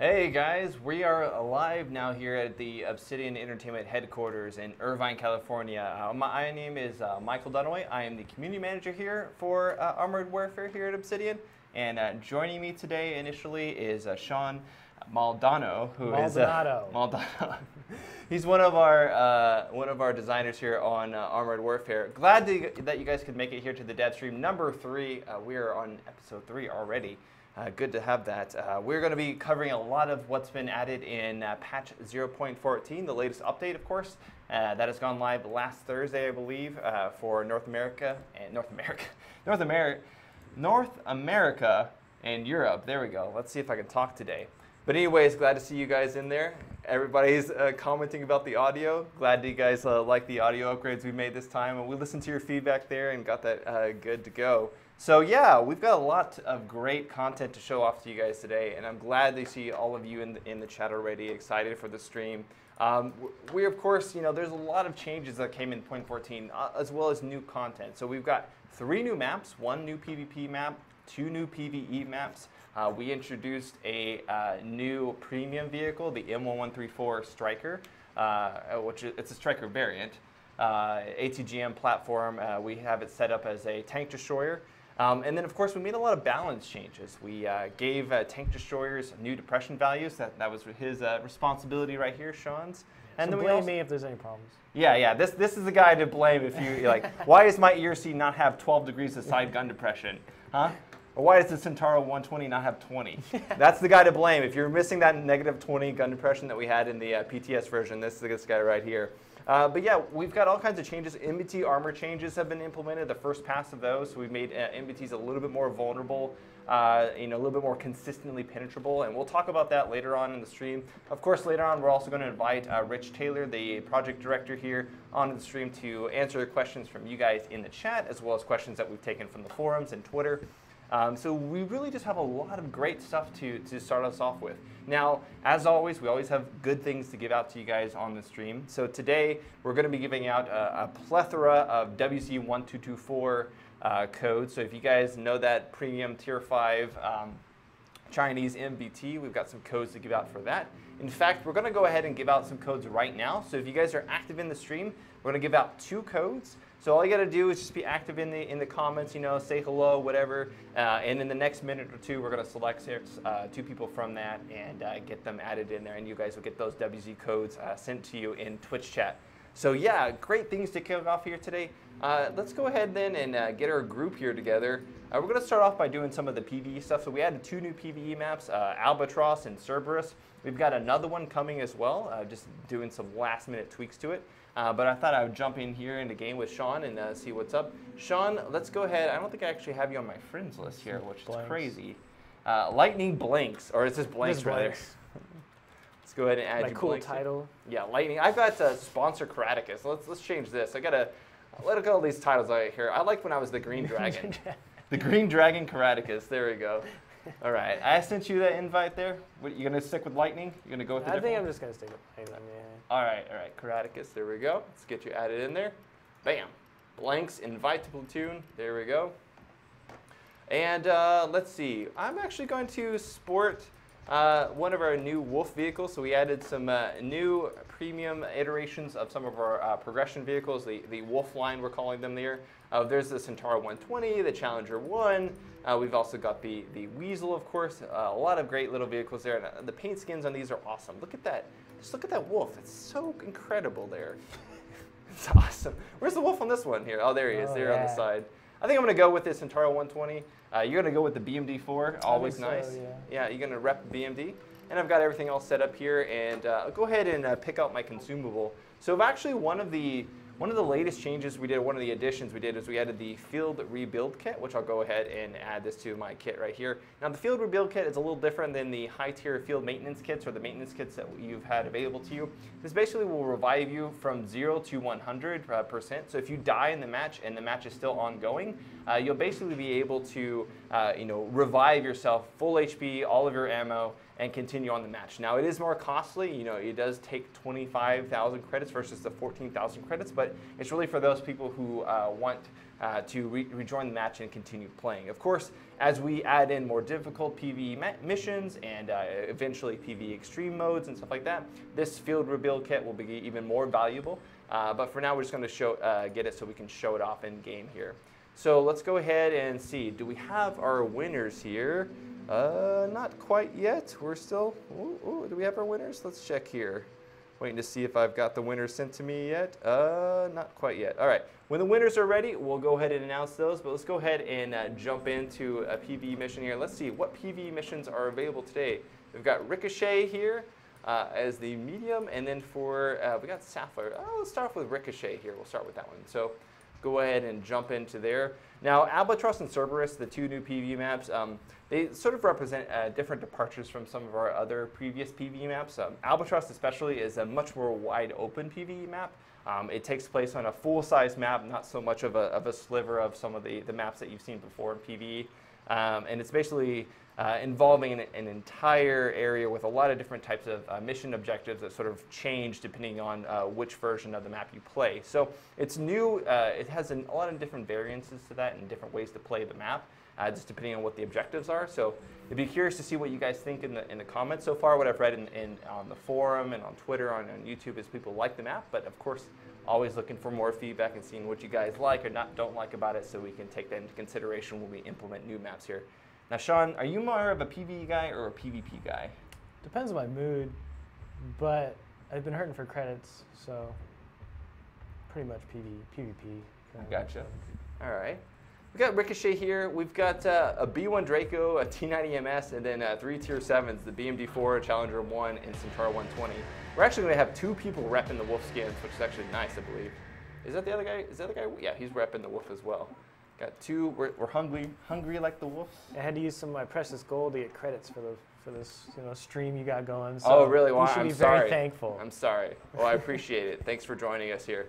Hey guys, we are live now here at the Obsidian Entertainment headquarters in Irvine, California. My name is Michael Dunaway. I am the community manager here for Armored Warfare here at Obsidian. And joining me today initially is Sean Maldonado, who Maldonado. He's one of our designers here on Armored Warfare. Glad that you guys could make it here to the Devstream number 3. We are on episode 3 already. Good to have that. We're going to be covering a lot of what's been added in patch 0.14, the latest update, of course. That has gone live last Thursday, I believe, for North America and Europe. There we go. Let's see if I can talk today. But anyways, glad to see you guys in there. Everybody's commenting about the audio. Glad that you guys like the audio upgrades we made this time. And we listened to your feedback there and got that good to go. So yeah, we've got a lot of great content to show off to you guys today, and I'm glad to see all of you in the chat already, excited for the stream. We of course, there's a lot of changes that came in 0.14, as well as new content. So we've got 3 new maps, 1 new PvP map, 2 new PvE maps. We introduced a new premium vehicle, the M1134 Striker, which it's a Striker variant. ATGM platform, we have it set up as a tank destroyer. And then, of course, we made a lot of balance changes. We gave tank destroyers new depression values. That was his responsibility right here, Sean's. And so then blame me if there's any problems. Yeah. This is the guy to blame if you're like, why does my ERC not have 12 degrees of side gun depression? Huh? Or why does the Centauro 120 not have 20? That's the guy to blame. If you're missing that negative 20 gun depression that we had in the PTS version, this is this guy right here. But yeah, we've got all kinds of changes. MBT armor changes have been implemented, the first pass of those. So we've made MBTs a little bit more vulnerable, a little bit more consistently penetrable. And we'll talk about that later on in the stream. Of course, later on, we're also going to invite Rich Taylor, the project director here, onto the stream to answer questions from you guys in the chat, as well as questions that we've taken from the forums and Twitter. So we really just have a lot of great stuff to start us off with. Now, as always, we always have good things to give out to you guys on the stream. So today, we're going to be giving out a plethora of WC1224 codes. So if you guys know that premium tier 5 Chinese MBT, we've got some codes to give out for that. In fact, we're going to go ahead and give out some codes right now. So if you guys are active in the stream, we're going to give out 2 codes. So all you got to do is just be active in the comments, say hello, whatever. And in the next minute or 2, we're going to select 2 people from that and get them added in there. And you guys will get those WZ codes sent to you in Twitch chat. So yeah, great things to kick off here today. Let's go ahead then and get our group here together. We're going to start off by doing some of the PvE stuff. So we added 2 new PvE maps, Albatross and Cerberus. We've got another one coming as well, just doing some last minute tweaks to it. But I thought I would jump in here in the game with Sean and see what's up. Sean, let's go ahead. I don't think I actually have you on my friends list here, which is crazy. Lightning Blanks, or is this Blanks rather? Let's go ahead and add you cool Blanks. Title. Yeah, Lightning. I've got sponsor Kraticus. Let's change this. I gotta let go of these titles right here. I liked when I was the Green Dragon. The Green Dragon Kraticus. There we go. All right, I sent you that invite there. What, you gonna stick with Lightning? You gonna go with the I think I'm just gonna stick with Lightning. Yeah. All right, Kraticus. There we go. Let's get you added in there. Bam. Blanks. Invite to platoon. There we go. And let's see. I'm actually going to sport one of our new Wolf vehicles. So we added some new premium iterations of some of our progression vehicles, the Wolf line we're calling them there. There's the Centauro 120, the Challenger 1. We've also got the Weasel, of course. A lot of great little vehicles there. And the paint skins on these are awesome. Look at that. Just look at that wolf. It's so incredible there. It's awesome. Where's the wolf on this one here? Oh, there he is. There on the side. I think I'm going to go with the Centauro 120. You're going to go with the BMD4. Always nice. So, yeah, you're going to rep BMD. And I've got everything all set up here. And go ahead and pick out my consumable. So actually one of the latest changes we did, one of the additions we did, is we added the Field Rebuild Kit, which I'll go ahead and add this to my kit right here. Now the Field Rebuild Kit is a little different than the high-tier field maintenance kits or the maintenance kits that you've had available to you. This basically will revive you from 0 to 100%. So if you die in the match and the match is still ongoing, you'll basically be able to revive yourself, full HP, all of your ammo, and continue on the match. Now it is more costly, it does take 25,000 credits versus the 14,000 credits, but it's really for those people who want to rejoin the match and continue playing. Of course, as we add in more difficult PvE missions and eventually PvE extreme modes and stuff like that, this field rebuild kit will be even more valuable. But for now, we're just going to get it so we can show it off in game here. So let's go ahead and see. Do we have our winners here? Not quite yet. We're still. Ooh, do we have our winners? Let's check here. Waiting to see if I've got the winners sent to me yet. Not quite yet. All right. When the winners are ready, we'll go ahead and announce those. But let's go ahead and jump into a PvE mission here. Let's see what PvE missions are available today. We've got Ricochet here as the medium, and then for we got Sapphire. Oh, let's start off with Ricochet here. We'll start with that one. So go ahead and jump into there. Now, Albatross and Cerberus, the two new PvE maps, they sort of represent different departures from some of our other previous PvE maps. Albatross especially is a much more wide open PvE map. It takes place on a full-size map, not so much of a sliver of some of the maps that you've seen before in PvE. And it's basically involving an entire area with a lot of different types of mission objectives that sort of change depending on which version of the map you play. So it's new. It has a lot of different variances to that and different ways to play the map, just depending on what the objectives are. So I'd be curious to see what you guys think in the comments. So far, what I've read on the forum and on Twitter, on YouTube, is people like the map, but of course, always looking for more feedback and seeing what you guys like or don't like about it so we can take that into consideration when we implement new maps here. Now, Sean, are you more of a PvE guy or a PvP guy? Depends on my mood, but I've been hurting for credits, so pretty much PvP. Gotcha. All right. We've got Ricochet here. We've got a B1 Draco, a T90 MS, and then 3 Tier 7s, the BMD4, Challenger 1, and Centaur 120. We're actually going to have 2 people repping the Wolf skins, which is actually nice, I believe. Is that the other guy? Is that the guy? Yeah, he's repping the Wolf as well. Got 2. We're hungry like the wolves. I had to use some of my precious gold to get credits for this stream you got going. So oh, really? Well, you should I'm be sorry. very thankful. I'm sorry. Well, I appreciate it. Thanks for joining us here.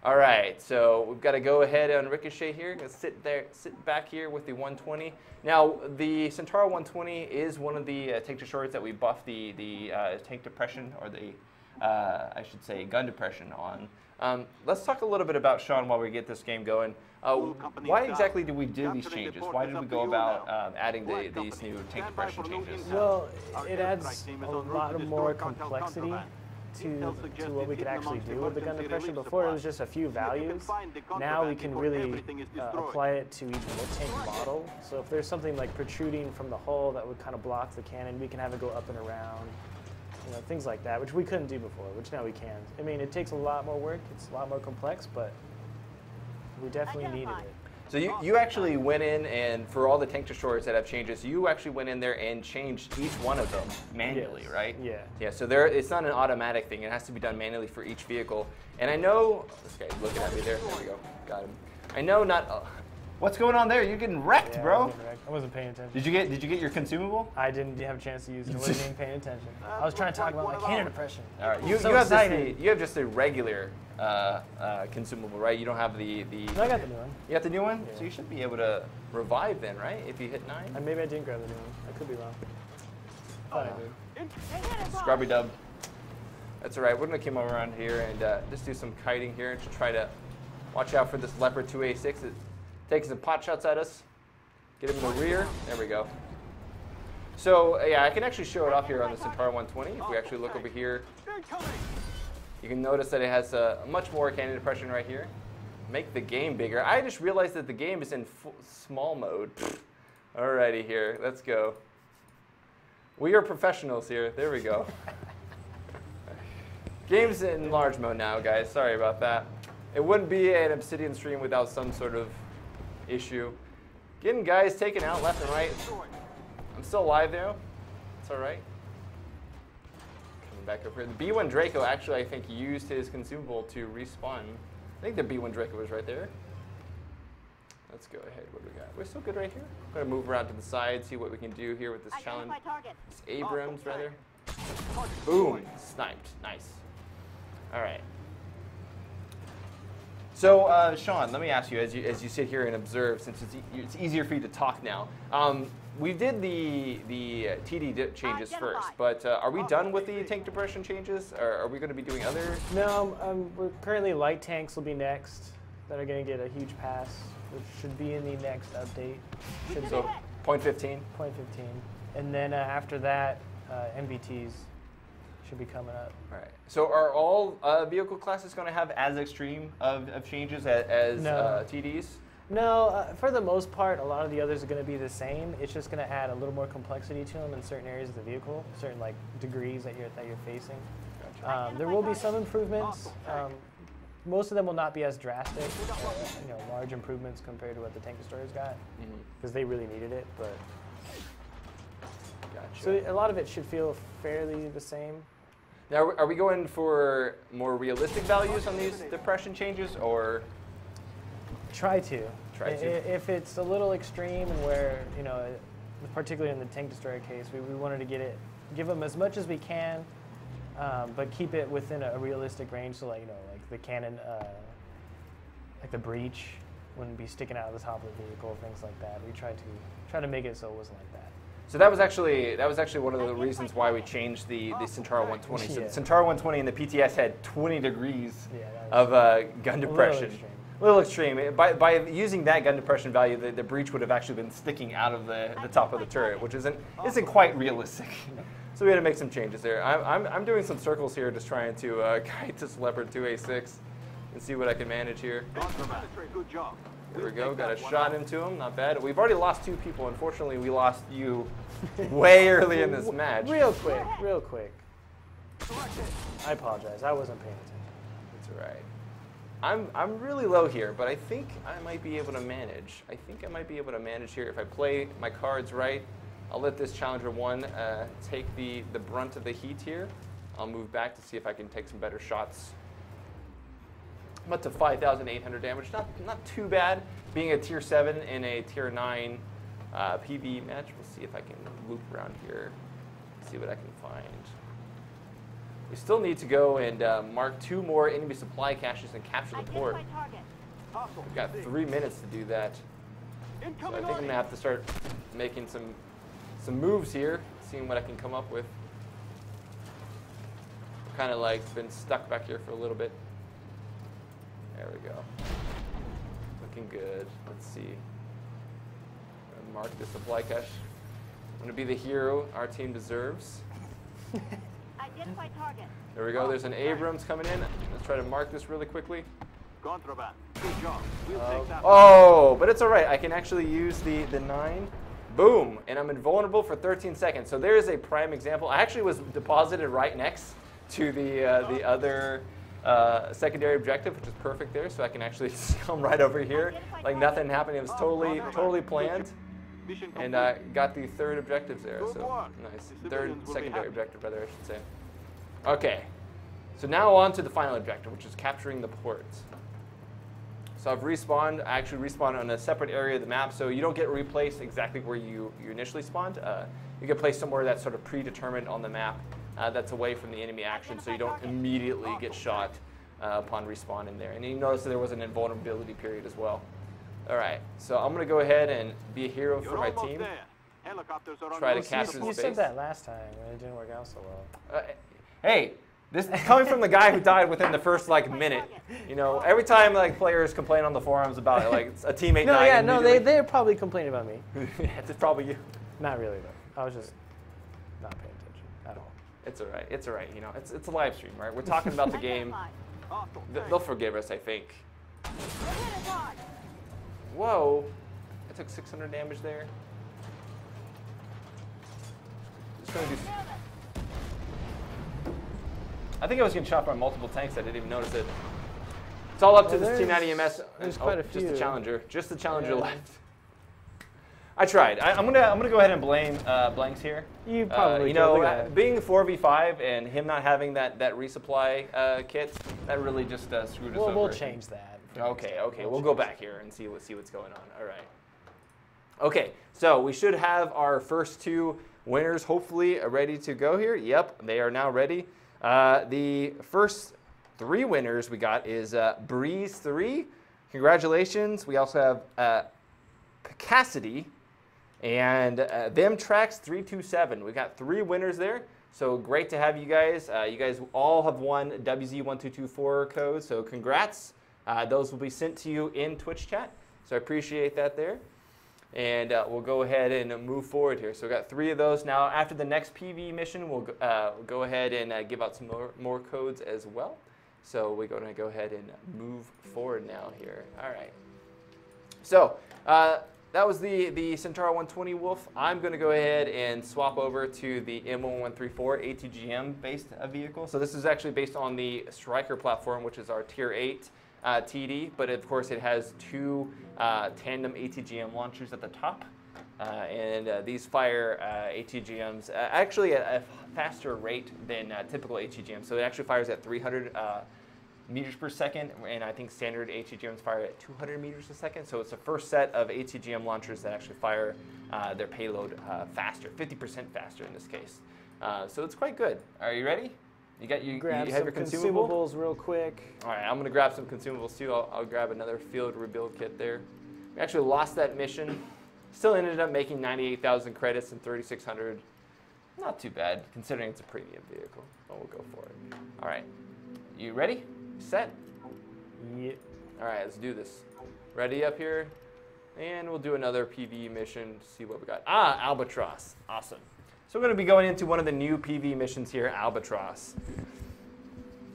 All right, so we've got to go ahead on Ricochet here. Gonna sit back here with the 120. Now, the Centaur 120 is one of the tank destroyers that we buffed the tank depression, or the I should say gun depression on. Let's talk a little bit about, Sean, while we get this game going. Why exactly did we do these changes? Why did we go about adding these new tank depression changes? Well, it adds a lot more complexity to what we could actually do with the gun depression. Before it was just a few values. Now we can really apply it to even the tank model. So if there's something like protruding from the hull that would kind of block the cannon, we can have it go up and around. Things like that, which we couldn't do before, which now we can. I mean, it takes a lot more work. It's a lot more complex, but we definitely needed it. So you actually went in, and for all the tank destroyers that have changes, you actually went in there and changed each one of them manually, yes. right? Yeah. Yeah, so it's not an automatic thing. It has to be done manually for each vehicle. And I know, this guy's looking at me there. There we go. Got him. I know not... What's going on there? You're getting wrecked, yeah, bro. I wasn't paying attention. Did you get your consumable? I didn't have a chance to use it. I wasn't even paying attention. I was trying to talk about my cannon depression. All right, you have just a regular consumable, right? You don't have the. No, I got the new one. You got the new one, yeah. So you should be able to revive then, right? If you hit 9. And maybe I didn't grab the new one. I could be wrong. Thought I did. Scrubby dub. That's all right. We're gonna come around here and just do some kiting here and try to watch out for this Leopard 2A6. It takes some pot shots at us. Get him in the rear. There we go. So yeah, I can actually show it off here on the Centaur 120. If we actually look over here, you can notice that it has much more cannon depression right here. Make the game bigger. I just realized that the game is in small mode. Alrighty here, let's go. We are professionals here. There we go. Game's in large mode now, guys. Sorry about that. It wouldn't be an Obsidian stream without some sort of issue. Getting guys taken out left and right. I'm still alive though. It's all right. Coming back over here. The B1 Draco actually, I think, used his consumable to respawn. I think the B1 Draco was right there. Let's go ahead. What do we got? We're still good right here. I'm gonna move around to the side, see what we can do here with this challenge. This Abrams, rather. Boom! Sniped. Nice. All right. So, Sean, let me ask you, as you sit here and observe, since it's easier for you to talk now, we did the TD changes first, but are we done with the tank depression changes? Or are we going to be doing other? No, we're currently light tanks will be next that are going to get a huge pass which should be in the next update. So 0.15? 0.15. And then after that, MBTs should be coming up. All right. So are all vehicle classes going to have as extreme of changes as TDs? No, for the most part, a lot of the others are going to be the same. It's just going to add a little more complexity to them in certain areas of the vehicle, certain like degrees that you're facing. Gotcha. There will be some improvements. Most of them will not be as drastic, large improvements compared to what the tank destroyers got, because they really needed it. But gotcha. So a lot of it should feel fairly the same. Now, are we going for more realistic values on these depression changes, or? Try to. If it's a little extreme, and where particularly in the tank destroyer case, we wanted to give them as much as we can, but keep it within a realistic range. So like the cannon, like the breach wouldn't be sticking out of the top of the vehicle, things like that. We try to make it so it wasn't like that. So that was actually one of the reasons why we changed the Centauro 120. So the Centauro 120 and the PTS had 20 degrees of gun depression. A little extreme. By using that gun depression value, the breach would have actually been sticking out of the top of the turret, which isn't quite realistic. So we had to make some changes there. I'm doing some circles here, just trying to guide this Leopard 2A6 and see what I can manage here. Good job. There we go. Got a shot into him. Not bad. We've already lost 2 people. Unfortunately, we lost you way early in this match. Real quick. I apologize. I wasn't paying attention. It's all right. I'm really low here, but I think I might be able to manage. Here if I play my cards right. I'll let this Challenger 1 take the brunt of the heat here. I'll move back to see if I can take some better shots. I'm up to 5,800 damage. Not too bad. Being a tier 7 in a tier 9 PvE match. We'll see if I can loop around here, see what I can find. We still need to go and mark 2 more enemy supply caches and capture the port. We've got 3 minutes to do that. So I think I'm going to have to start making some moves here, seeing what I can come up with. Kind of like been stuck back here for a little bit. There we go. Looking good. Let's see. I'm going to mark the supply cache. I'm going to be the hero our team deserves. Identify target. There we go. There's an Abrams coming in. Let's try to mark this really quickly. Contraband. Good job. We'll take that. Oh, but it's all right. I can actually use the 9. Boom. And I'm invulnerable for 13 seconds. So there is a prime example. I actually was deposited right next to the other secondary objective, which is perfect there. So I can actually come right over here like nothing happened. It was totally planned. And I got the 3rd objectives there. So nice. 3rd secondary objective, rather, I should say. Okay. So now on to the final objective, which is capturing the port. So I've respawned. I actually respawned on a separate area of the map, so you don't get replaced exactly where you initially spawned. You get placed somewhere that's sort of predetermined on the map that's away from the enemy action, so you don't immediately get shot upon respawn in there. And you notice that there was an invulnerability period as well. All right, so I'm going to go ahead and be a hero for my team. Try to capture this base. You said that last time, and it didn't work out so well. Hey, this is coming from the guy who died within the first minute. Every time players complain on the forums about a teammate dying. They're probably complaining about me. It's probably you. Not really though. I was just not paying attention at all. It's all right. It's all right. It's a live stream, right? We're talking about the game. They'll forgive us, I think. Whoa! I took 600 damage there. Just gonna do. I think I was getting shot by multiple tanks. I didn't even notice it. It's all up to this T90 MS. There's quite a few. Just the Challenger. Just the Challenger left. I tried. I'm gonna go ahead and blame Blanks here. You probably being 4v5 and him not having that resupply kit, that really just screwed us over. We'll change that. Okay. We'll go back here and see what's going on. All right. Okay, so we should have our first 2 winners hopefully ready to go here. Yep, they are now ready. The first 3 winners we got is Breeze 3. Congratulations. We also have Cassidy and Themtrax 327. We got 3 winners there. So great to have you guys. You guys all have won WZ1224 codes. So congrats. Those will be sent to you in Twitch chat. So I appreciate that there. And we'll go ahead and move forward here. So we've got 3 of those. Now, after the next PV mission, we'll go ahead and give out some more codes as well. So we're going to go ahead and move forward now here. All right. So that was the Centaur 120 Wolf. I'm going to go ahead and swap over to the M1134 ATGM-based vehicle. So this is actually based on the Striker platform, which is our Tier 8 TD, but of course it has 2 tandem ATGM launchers at the top, and these fire ATGMs actually at a faster rate than typical ATGM. So it actually fires at 300 meters per second, and I think standard ATGMs fire at 200 meters a second. So it's the first set of ATGM launchers that actually fire their payload faster, 50% faster in this case. So it's quite good. Are you ready? You have your consumables real quick. All right, I'm going to grab some consumables too. I'll grab another field rebuild kit there. We actually lost that mission. Still ended up making 98,000 credits and 3,600. Not too bad, considering it's a premium vehicle. But we'll go for it. All right, you ready? Set? Yeah. All right, let's do this. Ready up here? And we'll do another PV mission to see what we got. Albatross. Awesome. So we're going to be going into one of the new PV missions here, Albatross.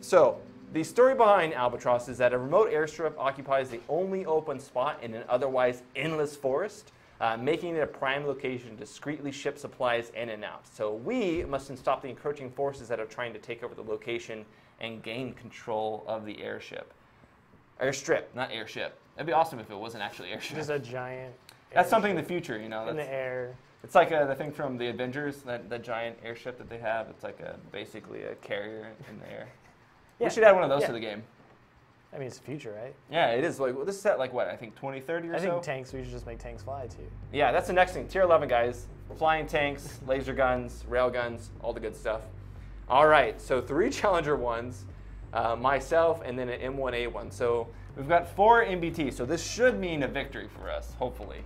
So the story behind Albatross is that a remote airstrip occupies the only open spot in an otherwise endless forest, making it a prime location to discreetly ship supplies in and out. So we must stop the encroaching forces that are trying to take over the location and gain control of the airship. Airstrip, not airship. That'd be awesome if it wasn't actually airship. Just a giant. That's something in the future, you know. In the air. It's like the thing from the Avengers, that giant airship that they have. It's like basically a carrier in the air. Yeah. We should add one of those to the game. I mean, it's the future, right? Yeah, it is. Like, well, this is at like what, I think 2030 or so? I think tanks, we should just make tanks fly too. Yeah, that's the next thing. Tier 11, guys. Flying tanks, laser guns, rail guns, all the good stuff. All right, so 3 Challenger 1s, myself, and then an M1A1. So we've got 4 MBT, so this should mean a victory for us, hopefully.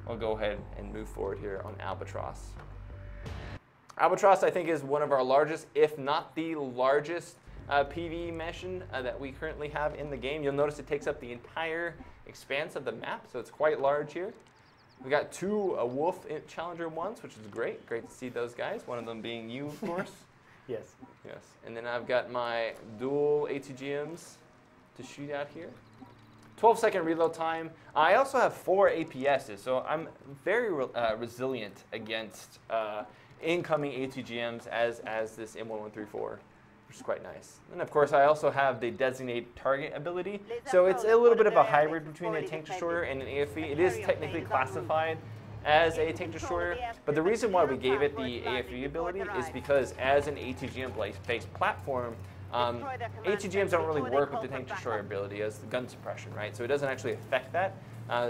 We'll go ahead and move forward here on Albatross. Albatross, I think, is one of our largest, if not the largest, PV mission that we currently have in the game. You'll notice it takes up the entire expanse of the map, so it's quite large here. We got 2 Wolf Challenger 1s, which is great. Great to see those guys, one of them being you, of course. Yes. Yes. And then I've got my dual ATGMs to shoot out here. 12-second reload time. I also have 4 APSs, so I'm very resilient against incoming ATGMs as this M1134, which is quite nice. And of course, I also have the designate target ability. So it's a little bit of a hybrid between a tank destroyer and an AFV. It is technically classified as a tank destroyer, but the reason why we gave it the AFV ability is because as an ATGM-based platform, ATGMs don't really work with the tank destroyer ability as the gun suppression, right? So it doesn't actually affect that.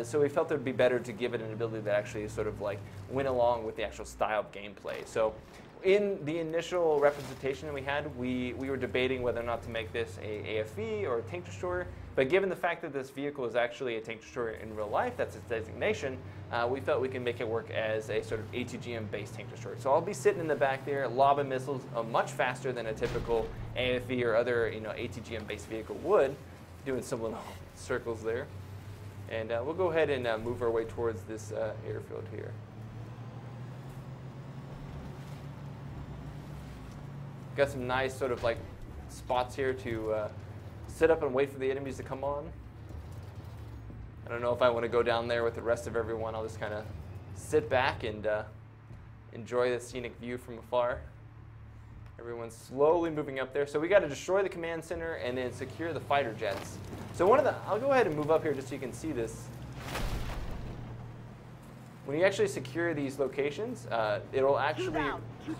So we felt it would be better to give it an ability that actually sort of like went along with the actual style of gameplay. So in the initial representation that we had, we were debating whether or not to make this a AFV or a tank destroyer. But given the fact that this vehicle is actually a tank destroyer in real life, that's its designation, we felt we can make it work as a sort of ATGM-based tank destroyer. So I'll be sitting in the back there, lobbing missiles much faster than a typical AFV or other ATGM-based vehicle would, doing some little circles there. And we'll go ahead and move our way towards this airfield here. Got some nice sort of like spots here to sit up and wait for the enemies to come on. I don't know if I want to go down there with the rest of everyone. I'll just kind of sit back and enjoy the scenic view from afar. Everyone's slowly moving up there. So we got to destroy the command center and then secure the fighter jets. So I'll go ahead and move up here just so you can see this. When you actually secure these locations, it'll actually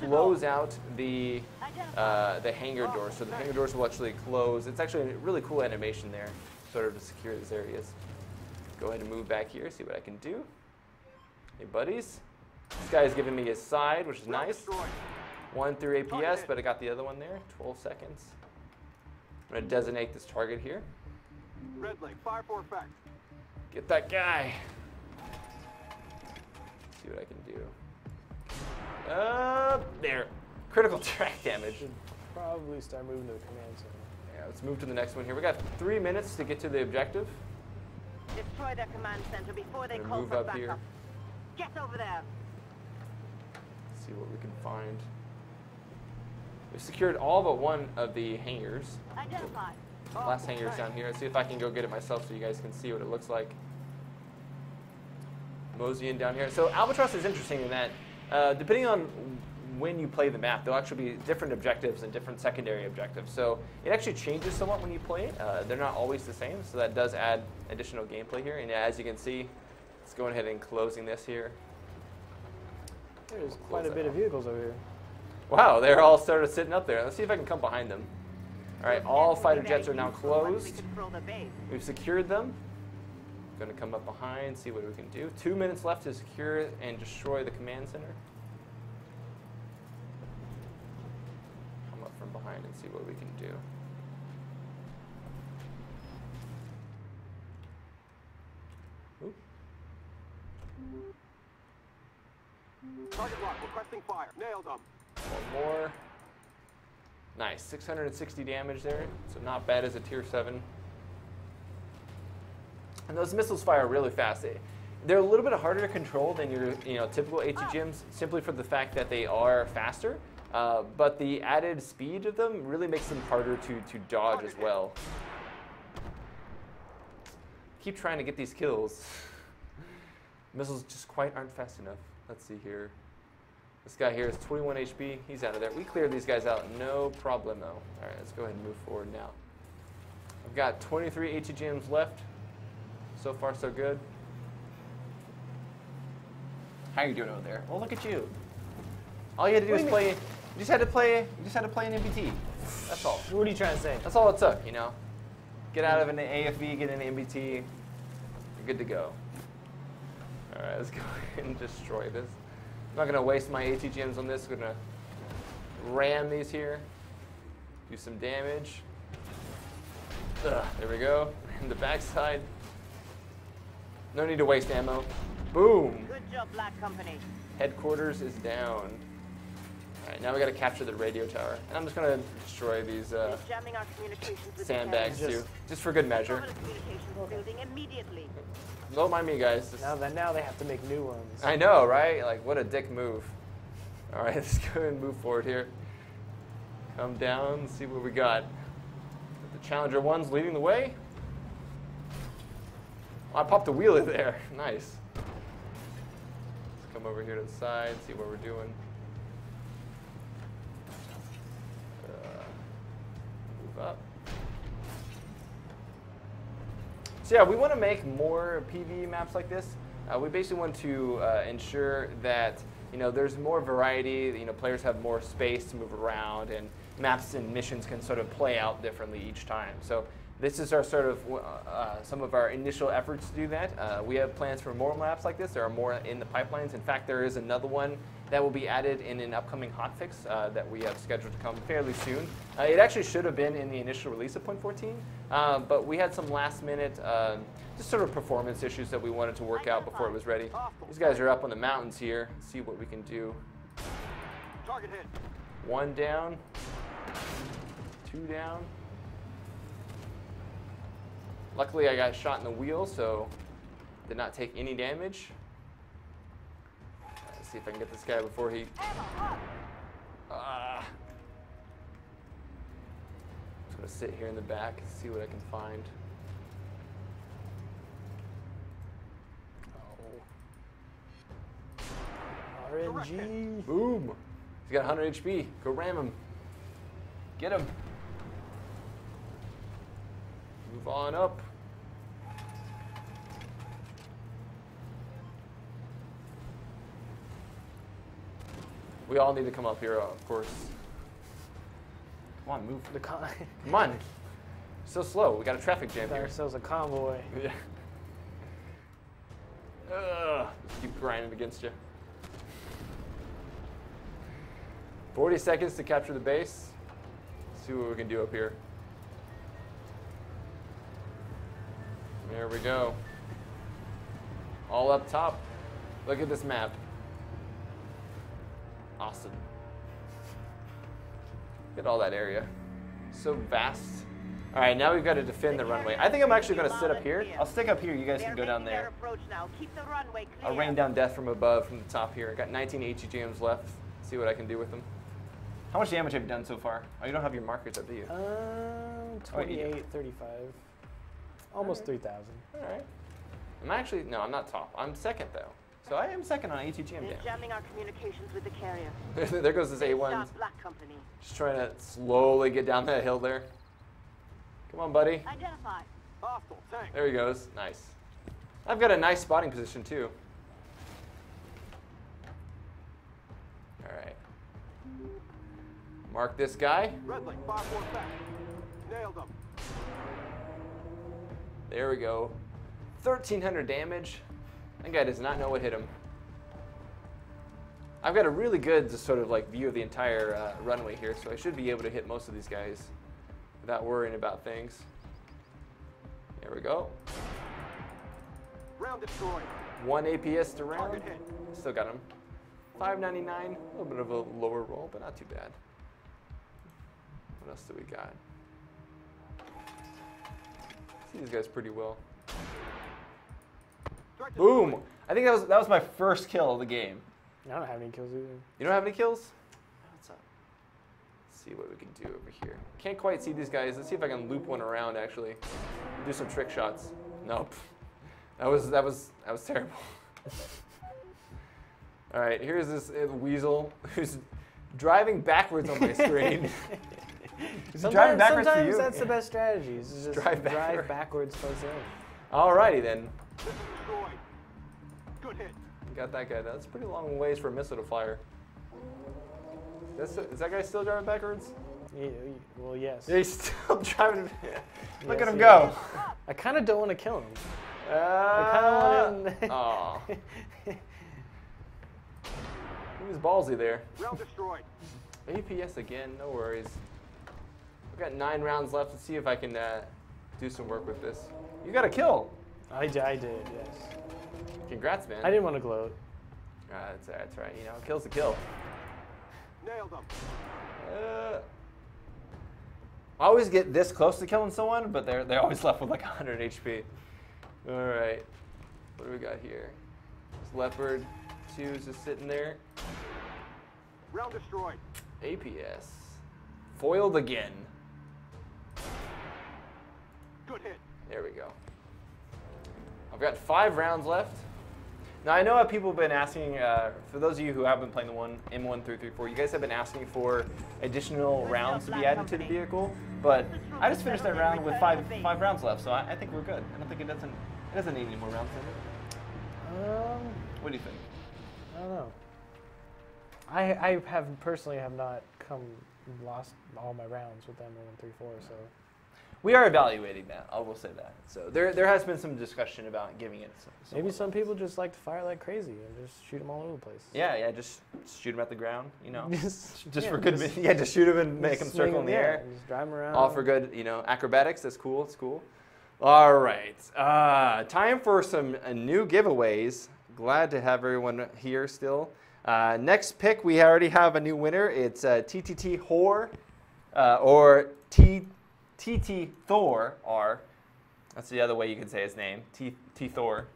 close out the hangar doors. So the hangar doors will actually close. It's actually a really cool animation there, sort of to secure these areas. Go ahead and move back here, see what I can do. Hey, buddies. This guy is giving me his side, which is nice. 1 through APS, but I got the other one there. 12 seconds. I'm going to designate this target here. Red light, fire for effect. Get that guy. See what I can do. There. Critical track damage. Should probably start moving to the command center. Yeah, let's move to the next one here. We got 3 minutes to get to the objective. Destroy their command center before they Gonna call move for up backup. here. Get over there. See what we can find. We've secured all but one of the hangars. Identify. Last hangar's down here. Let's see if I can go get it myself so you guys can see what it looks like. Moseying down here. So Albatross is interesting in that, depending on when you play the map, there'll actually be different objectives and different secondary objectives. So it actually changes somewhat when you play it. They're not always the same, so that does add additional gameplay here. And as you can see, let's go ahead and closing this here. There's quite a bit of vehicles over here. Wow, they're all started sitting up there. Let's see if I can come behind them. All right, all fighter jets are now closed. We've secured them. Going to come up behind, see what we can do. 2 minutes left to secure and destroy the command center. Come up from behind and see what we can do. Oop. Target lock, requesting fire. Nailed them. One more. Nice, 660 damage there, so not bad as a tier 7. And those missiles fire really fast. They're a little bit harder to control than your typical ATGMs, simply for the fact that they are faster. But the added speed of them really makes them harder to dodge as well. Keep trying to get these kills. Missiles just quite aren't fast enough. Let's see here. This guy here is 21 HP. He's out of there. We cleared these guys out, no problemo. All right, let's go ahead and move forward now. I've got 23 ATGMs left. So far, so good. How are you doing over there? Well, look at you. All you had to do was play. You just had to play an MBT. That's all. What are you trying to say? That's all it took, Get out of an AFV, get an MBT. You're good to go. All right, let's go ahead and destroy this. I'm not going to waste my ATGMs on this. I'm going to ram these here. Do some damage. Ugh, there we go. And the backside. No need to waste ammo. Boom. Good job, Black Company. Headquarters is down. All right, now we got to capture the radio tower. And I'm just going to destroy these Jamming our communications with sandbags too, just for good measure. Building immediately. Don't mind me, guys. Now they have to make new ones. I know, right? Like, what a dick move. All right, let's go ahead and move forward here. Come down, see what we got. The Challenger 1's leading the way. Oh, I popped a wheelie there. Nice. Let's come over here to the side, see what we're doing. Move up. So yeah, we want to make more PvE maps like this. We basically want to ensure that there's more variety. Players have more space to move around, and maps and missions can sort of play out differently each time. So this is our sort of some of our initial efforts to do that. We have plans for more maps like this. There are more in the pipelines. In fact, there is another one that will be added in an upcoming hotfix that we have scheduled to come fairly soon. It actually should have been in the initial release of 0.14, but we had some last-minute just sort of performance issues that we wanted to work out before it was ready. These guys are up on the mountains here. Let's see what we can do. Target hit. 1 down, 2 down. Luckily, I got shot in the wheel, so did not take any damage. Let's see if I can get this guy before he... Just gonna sit here in the back and see what I can find. RNG. Boom! He's got 100 HP. Go ram him. Get him. Move on up. We all need to come up here, of course. Come on, move. Come on. So slow. We got a traffic jam here. Ourselves a convoy. Yeah. Just keep grinding against you. 40 seconds to capture the base. Let's see what we can do up here. There we go. All up top. Look at this map. Awesome. Look at all that area. So vast. All right, now we've got to defend the runway. I think I'm actually going to sit up here. I'll stick up here. You guys can go down there. I'll rain down death from above, from the top here. I got 19 HEGMs left. See what I can do with them. How much damage have you done so far? Oh, you don't have your markers up, do you? 28, 35. Almost 3,000. All right. I'm actually, no, I'm not top. I'm second, though. So I am second on HEGM damage. Jamming our communications with the carrier. There goes this A1. Black Company. Just trying to slowly get down that hill there. Come on, buddy. Identify. Hostile tank. There he goes. Nice. I've got a nice spotting position, too. All right. Mark this guy. Redling, 5-4 back. Nailed him. There we go. 1,300 damage. That guy does not know what hit him. I've got a really good just sort of like view of the entire runway here, so I should be able to hit most of these guys without worrying about things. There we go. Round destroyed. 1 APS to round. Target hit. Still got him. 599. A little bit of a lower roll, but not too bad. What else do we got? See these guys pretty well. Boom! I think that was my first kill of the game. I don't have any kills either. You don't have any kills? What's up? Let's see what we can do over here. Can't quite see these guys. Let's see if I can loop one around actually. Do some trick shots. Nope. That was terrible. All right, here's this weasel who's driving backwards on my screen. Sometimes for you? that's the best strategy. Is just drive backwards towards the end. Alrighty then. Missile destroyed. Good hit. Got that guy. That's a pretty long ways for a missile to fire. Is that guy still driving backwards? Yeah, well, yes. Yeah, he's still driving. Look at him he go. is. I kind of don't want to kill him. I kind of want him. Aw. He was ballsy there. Round destroyed. APS again, no worries. I've got 9 rounds left. Let's see if I can do some work with this. You got a kill. I did, yes. Congrats, man. I didn't want to gloat. That's right. You know, kill's a kill. Nailed him. I always get this close to killing someone, but they're always left with like 100 HP. All right. What do we got here? This Leopard 2 is just sitting there. Round destroyed. APS. Foiled again. Good hit. There we go. I've got 5 rounds left. Now I know people have been asking, for those of you who have been playing the M1334, you guys have been asking for additional rounds to be added to the vehicle, but I just finished that round with five rounds left, so I think we're good. I don't think it doesn't need any more rounds in it. What do you think? I don't know. I personally have not lost all my rounds with M134, so. We are evaluating that. I will say that. So there has been some discussion about giving it. Maybe some people just like to fire like crazy and just shoot them all over the place. Yeah, just shoot them at the ground, you know. just yeah, for good. Just shoot them and make them circle in the air. Just drive them around. All for good, acrobatics. That's cool. It's cool. All right, time for some new giveaways. Glad to have everyone here still. Next pick, we already have a new winner. It's TTT Hor, or TT Thor R. That's the other way you can say his name. T Thor.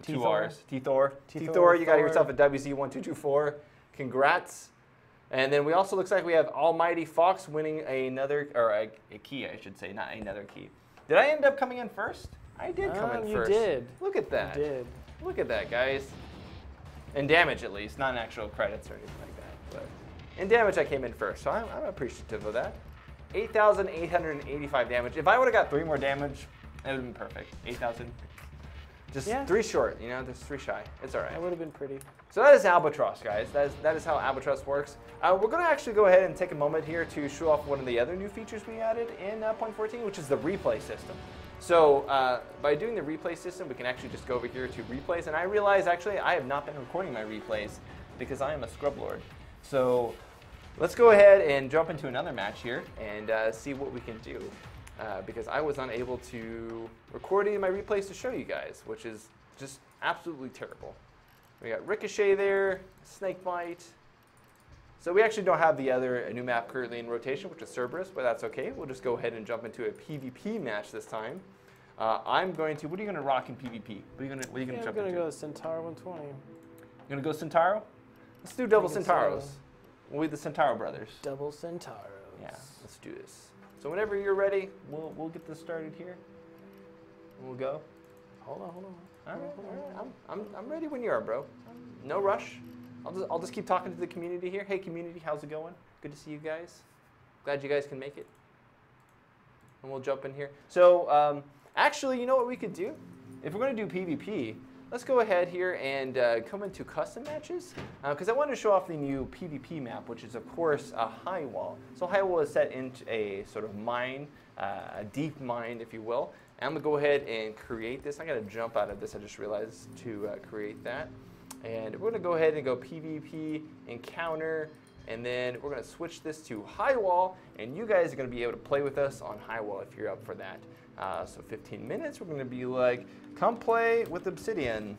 2 R's. T Thor. T Thor. You got yourself a WZ1224. Congrats. And then we also looks like we have Almighty Fox winning another, or a key, I should say, not another key. Did I end up coming in first? I did come in first. You did. Look at that. You did. Look at that, guys. In damage, at least, not in actual credits or anything like that. But in damage, I came in first, so I'm appreciative of that. 8,885 damage. If I would have got 3 more damage, it would have been perfect. 8,000. Just 3 short, just 3 shy. It's all right. That would have been pretty. So that is Albatross, guys. That is how Albatross works. We're going to actually go ahead and take a moment here to show off one of the other new features we added in 0.14, which is the replay system. So by doing the replay system, we can actually just go over here to replays. And I realize, actually, I have not been recording my replays because I am a scrub lord. So let's go ahead and jump into another match here and see what we can do. Because I was unable to record any of my replays to show you guys, which is just absolutely terrible. We got Ricochet there, Snakebite, So we actually don't have the other new map currently in rotation, which is Cerberus, but that's okay. We'll just go ahead and jump into a PvP match this time. I'm going to. What are you going to rock in PvP? What are you going to jump into? I'm going to go Centaur 120. You're going to go Centauro? Let's do double Centauros. We'll be the Centauro brothers. Double Centauros. Yeah, let's do this. So whenever you're ready, we'll get this started here. We'll go. Hold on. All right. I'm ready when you are, bro. No rush. I'll just keep talking to the community here. Hey, community, how's it going? Good to see you guys. Glad you guys can make it. And we'll jump in here. So actually, you know what we could do? If we're going to do PvP, let's go ahead here and come into custom matches. Because I wanted to show off the new PvP map, which is, of course, a Highwall. So Highwall is set into a sort of mine, a deep mine, if you will. And I'm going to go ahead and create this. I got to jump out of this. I just realized to create that. And we're going to go ahead and go PvP encounter, and then we're going to switch this to Highwall, and you guys are going to be able to play with us on Highwall if you're up for that. So 15 minutes, we're going to be like, come play with Obsidian.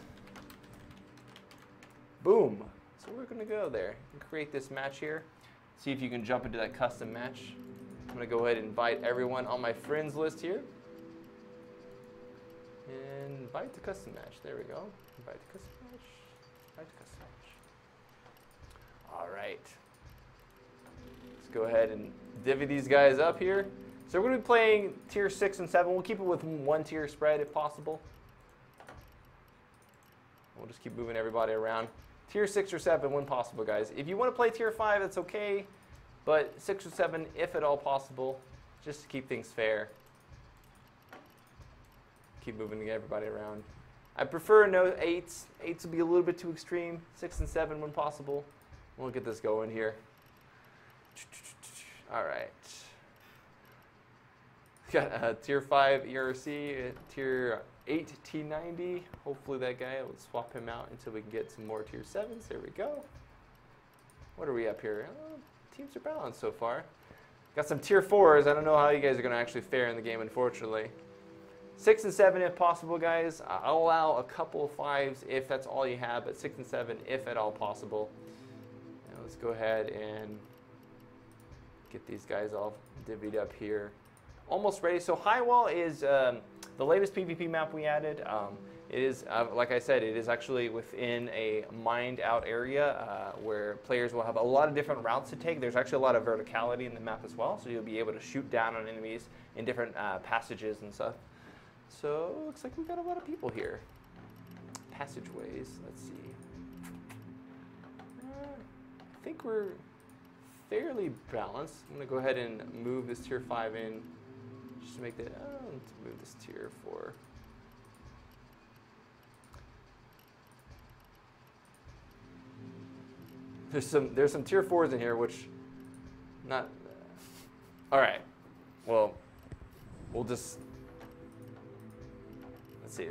Boom. So we're going to go there and create this match here. See if you can jump into that custom match. I'm going to go ahead and invite everyone on my friends list here. And invite to custom match. There we go. Invite to custom match. All right. Let's go ahead and divvy these guys up here. So we're going to be playing tier 6 and 7. We'll keep it with one tier spread if possible. We'll just keep moving everybody around. Tier 6 or 7 when possible, guys. If you want to play tier 5, that's okay. But 6 or 7, if at all possible, just to keep things fair. Keep moving everybody around. I prefer no 8s. 8s would be a little bit too extreme. 6 and 7 when possible. We'll get this going here. All right. Got tier 5 ERC, tier 8 T90. Hopefully that guy will swap him out until we can get some more tier 7s. There we go. What are we up here? Oh, teams are balanced so far. Got some tier 4s. I don't know how you guys are going to actually fare in the game, unfortunately. 6 and 7 if possible, guys. I'll allow a couple of 5s if that's all you have, but 6 and 7 if at all possible. Now let's go ahead and get these guys all divvied up here. Almost ready. So Highwall is the latest PvP map we added. It is, like I said, it is actually within a mined out area where players will have a lot of different routes to take. There's actually a lot of verticality in the map as well, so you'll be able to shoot down on enemies in different passages and stuff. So looks like we've got a lot of people here. Passageways, let's see. I think we're fairly balanced. I'm gonna go ahead and move this tier 5 in just to make that, let's move this tier 4. There's some tier 4s in here, which not, all right, well, we'll just, let's see,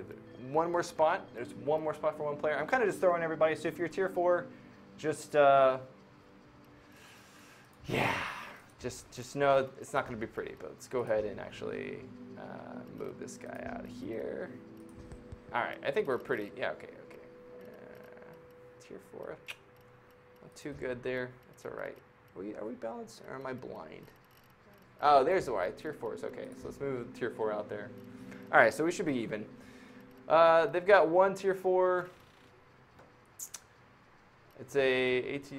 one more spot. There's one more spot for one player. I'm kind of just throwing everybody. So if you're tier 4, just yeah, just know it's not going to be pretty. But let's go ahead and actually move this guy out of here. All right, I think we're pretty. Yeah, okay. Tier 4, not too good there. That's all right. Are we balanced or am I blind? Oh, there's the why. Tier 4 is okay. So let's move tier 4 out there. All right, so we should be even. They've got one tier 4. It's a AT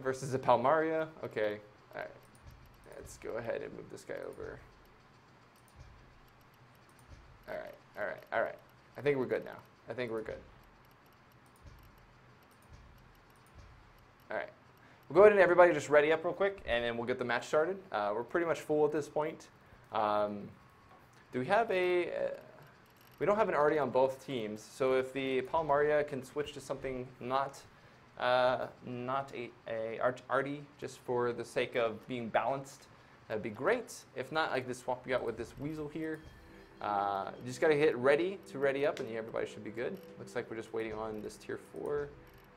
versus a Palmaria. Okay, all right. Let's go ahead and move this guy over. All right. I think we're good now. I think we're good. All right. We'll go ahead and everybody just ready up real quick, and then we'll get the match started. We're pretty much full at this point. Do we have a... we don't have an Artie on both teams, so if the Palmaria can switch to something not a Artie, just for the sake of being balanced, that'd be great. If not, I can just swap you out with this Weasel here. You just got to hit ready to ready up, and everybody should be good. Looks like we're just waiting on this tier 4.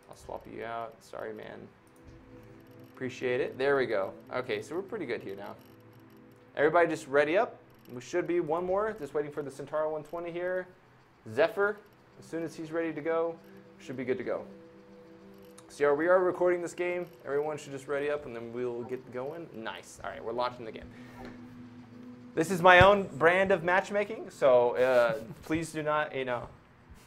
I'll swap you out. Sorry, man. Appreciate it. There we go. Okay, so we're pretty good here now. Everybody just ready up. We should be one more. Just waiting for the Centauro 120 here. Zephyr, as soon as he's ready to go, should be good to go. So we are recording this game. Everyone should just ready up and then we'll get going. Nice. All right, we're launching the game. This is my own brand of matchmaking, so please do not,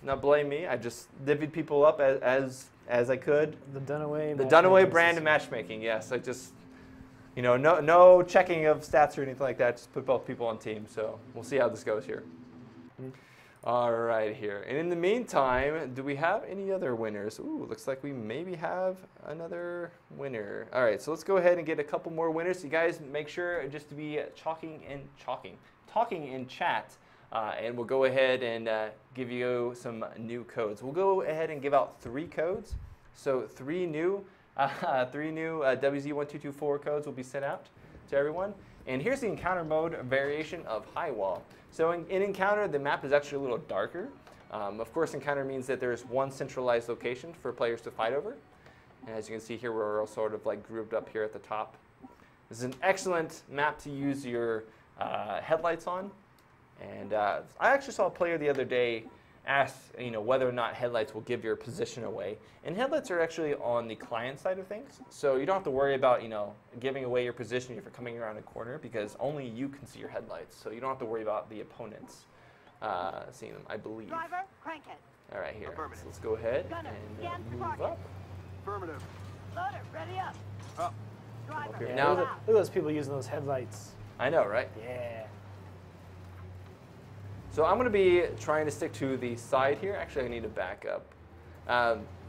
not blame me. I just divvied people up as I could. The Dunaway. The Dunaway brand of matchmaking. Yes, I just, no checking of stats or anything like that. Just put both people on team. So we'll see how this goes here. All right, here. And in the meantime, do we have any other winners? Ooh, looks like we maybe have another winner. All right, so let's go ahead and get a couple more winners. You guys make sure just to be talking in chat, and we'll go ahead and give you some new codes. We'll go ahead and give out 3 codes. So 3 new WZ1224 codes will be sent out to everyone. And here's the encounter mode variation of Highwall. So in Encounter, the map is actually a little darker. Of course, Encounter means that there's one centralized location for players to fight over. And as you can see here, we're all sort of like grouped up here at the top. This is an excellent map to use your headlights on. And I actually saw a player the other day ask, whether or not headlights will give your position away. And headlights are actually on the client side of things. So you don't have to worry about, giving away your position if you're coming around a corner, because only you can see your headlights. So you don't have to worry about the opponents seeing them, I believe. Driver, crank it. All right, here. So let's go ahead and move up. Affirmative. Loader, ready up. Up. Driver, Yeah, Now- look at those people using those headlights. I know, right? Yeah. So I'm going to be trying to stick to the side here. Actually, I need to back up.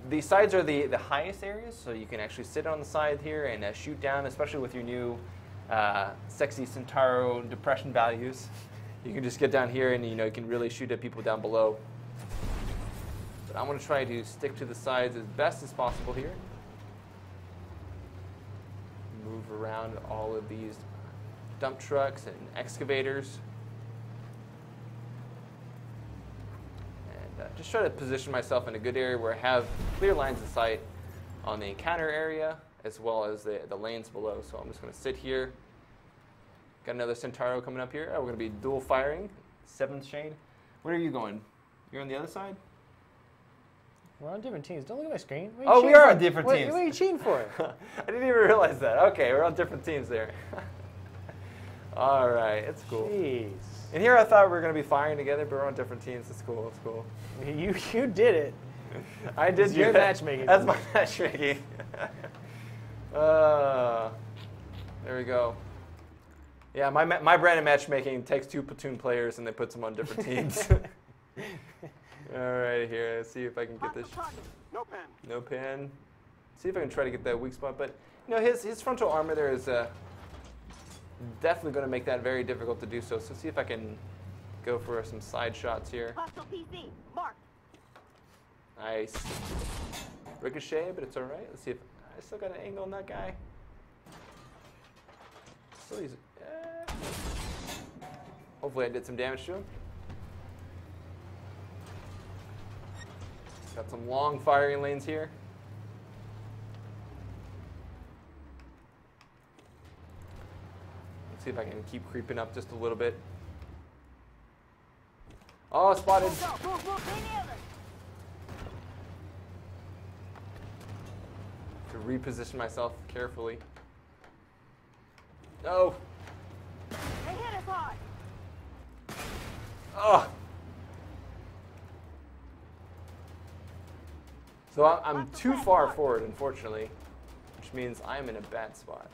The sides are the highest areas, so you can actually sit on the side here and shoot down, especially with your new sexy Centauro depression values. You can just get down here and you can really shoot at people down below. But I'm going to try to stick to the sides as best as possible here. Move around all of these dump trucks and excavators. Just try to position myself in a good area where I have clear lines of sight on the encounter area as well as the lanes below. So I'm just going to sit here. Got another Centauro coming up here. Oh, we're going to be dual firing. 7th shade. Where are you going? You're on the other side? We're on different teams. Don't look at my screen. Oh, we are on different What teams. are you cheating for? I didn't even realize that. Okay, we're on different teams there. All right, it's cool. Jeez. And here I thought we were going to be firing together, but we're on different teams. It's cool. It's cool. You did it. I did. It's your matchmaking. That's my matchmaking. There we go. Yeah, my brand of matchmaking takes 2 platoon players and then puts them on different teams. All right, here. Let's see if I can get this. No pen. No pen. See if I can try to get that weak spot. But his frontal armor there is definitely going to make that very difficult to do so. So see if I can go for some side shots here. hostile PC, marked. Nice. Ricochet, but it's all right. Let's see if I still got an angle on that guy. Still use it. Hopefully I did some damage to him. Got some long firing lanes here. Let's see if I can keep creeping up just a little bit. Oh, spotted. To reposition myself carefully. No. They hit us hard. Oh. So I'm too far forward, unfortunately, which means I'm in a bad spot.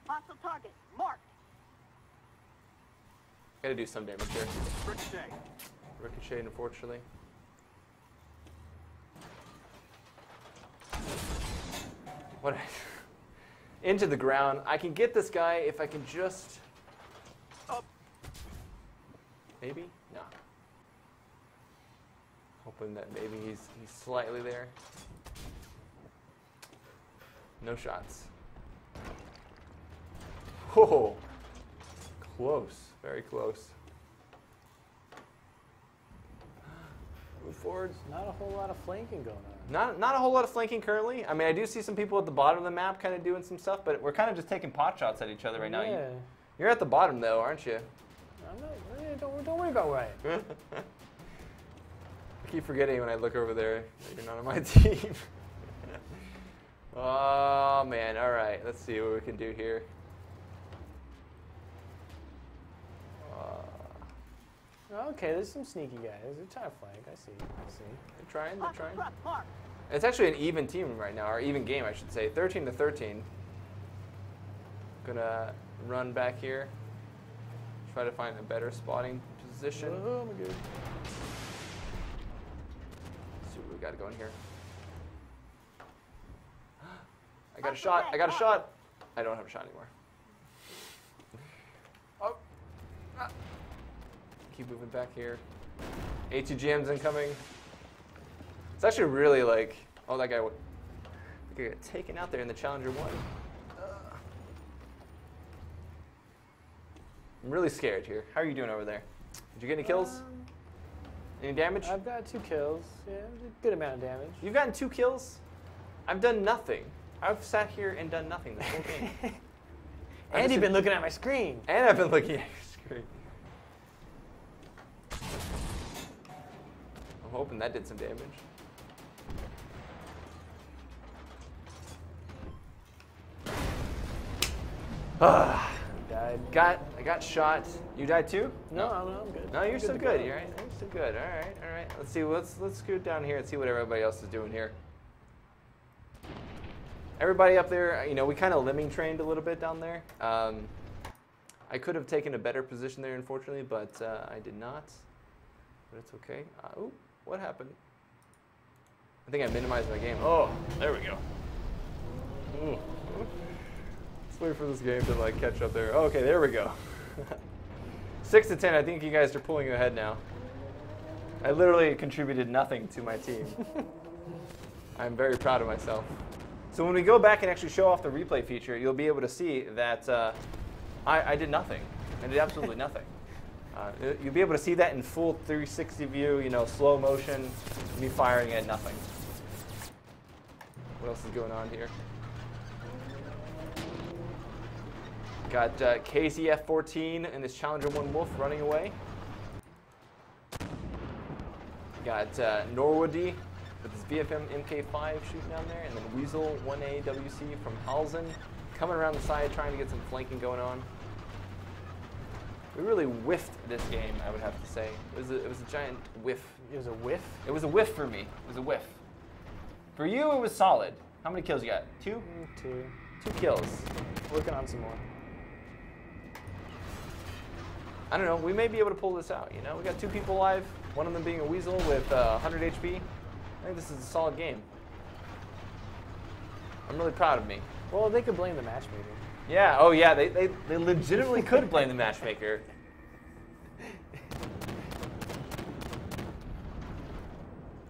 Hostile target, marked. Gotta do some damage here. Ricochet. Ricochet, unfortunately. What? Into the ground. I can get this guy if I can just. Up. Maybe? No. Hoping that maybe he's slightly there. No shots. Whoa. Close. Very close. Move forward. Not a whole lot of flanking going on. Not a whole lot of flanking currently. I mean, I do see some people at the bottom of the map kind of doing some stuff, but we're kind of just taking pot shots at each other right now. Yeah. You're at the bottom, though, aren't you? I'm not, don't worry about where I am. I keep forgetting when I look over there that you're not on my team. Oh, man. All right. Let's see what we can do here. Okay, there's some sneaky guys. They're trying to flank. I see. They're trying. They're trying. Mark. It's actually an even team right now, or even game, I should say. 13-13. Gonna run back here. Try to find a better spotting position. Oh my god. Let's see what we got going here. I got a shot. I got a shot. I don't have a shot anymore. Oh. Ah. Keep moving back here. ATGM's incoming. It's actually really like, oh, that guy got taken out there in the Challenger 1. I'm really scared here. How are you doing over there? Did you get any kills? Any damage? I've got 2 kills. Yeah, a good amount of damage. You've gotten 2 kills? I've done nothing. I've sat here and done nothing this whole game. And you've been looking at my screen. And I've been looking at your screen. I'm hoping that did some damage. Died. I got shot. You died too? No, I'm good. No, you're I'm still to good. go. You're right. You're still good. All right. Let's see. Let's go down here and see what everybody else is doing here. Everybody up there, you know, we kind of lemming trained a little bit down there. I could have taken a better position there, unfortunately, but I did not. But it's okay. Ooh, what happened? I think I minimized my game. Oh, there we go. Ooh. Let's wait for this game to like catch up there. Okay, there we go. 6-10. I think you guys are pulling ahead now. I literally contributed nothing to my team. I'm very proud of myself. So when we go back and actually show off the replay feature, you'll be able to see that I did nothing. I did absolutely nothing. You'll be able to see that in full 360 view, you know, slow motion, me firing at nothing. What else is going on here? Got KZF-14 and this Challenger 1 Wolf running away. Got Norwoody with his VFM MK5 shooting down there, and then Weasel 1A WC from Halzen coming around the side trying to get some flanking going on. We really whiffed this game, I would have to say. It was a giant whiff. It was a whiff? It was a whiff for me. It was a whiff. For you, it was solid. How many kills you got? 2? 2. 2 kills. Working on some more. I don't know. We may be able to pull this out. You know, we got 2 people alive. One of them being a Weasel with 100 HP. I think this is a solid game. I'm really proud of me. Well, they could blame the matchmaker. Yeah. Oh, yeah. They legitimately could blame the matchmaker.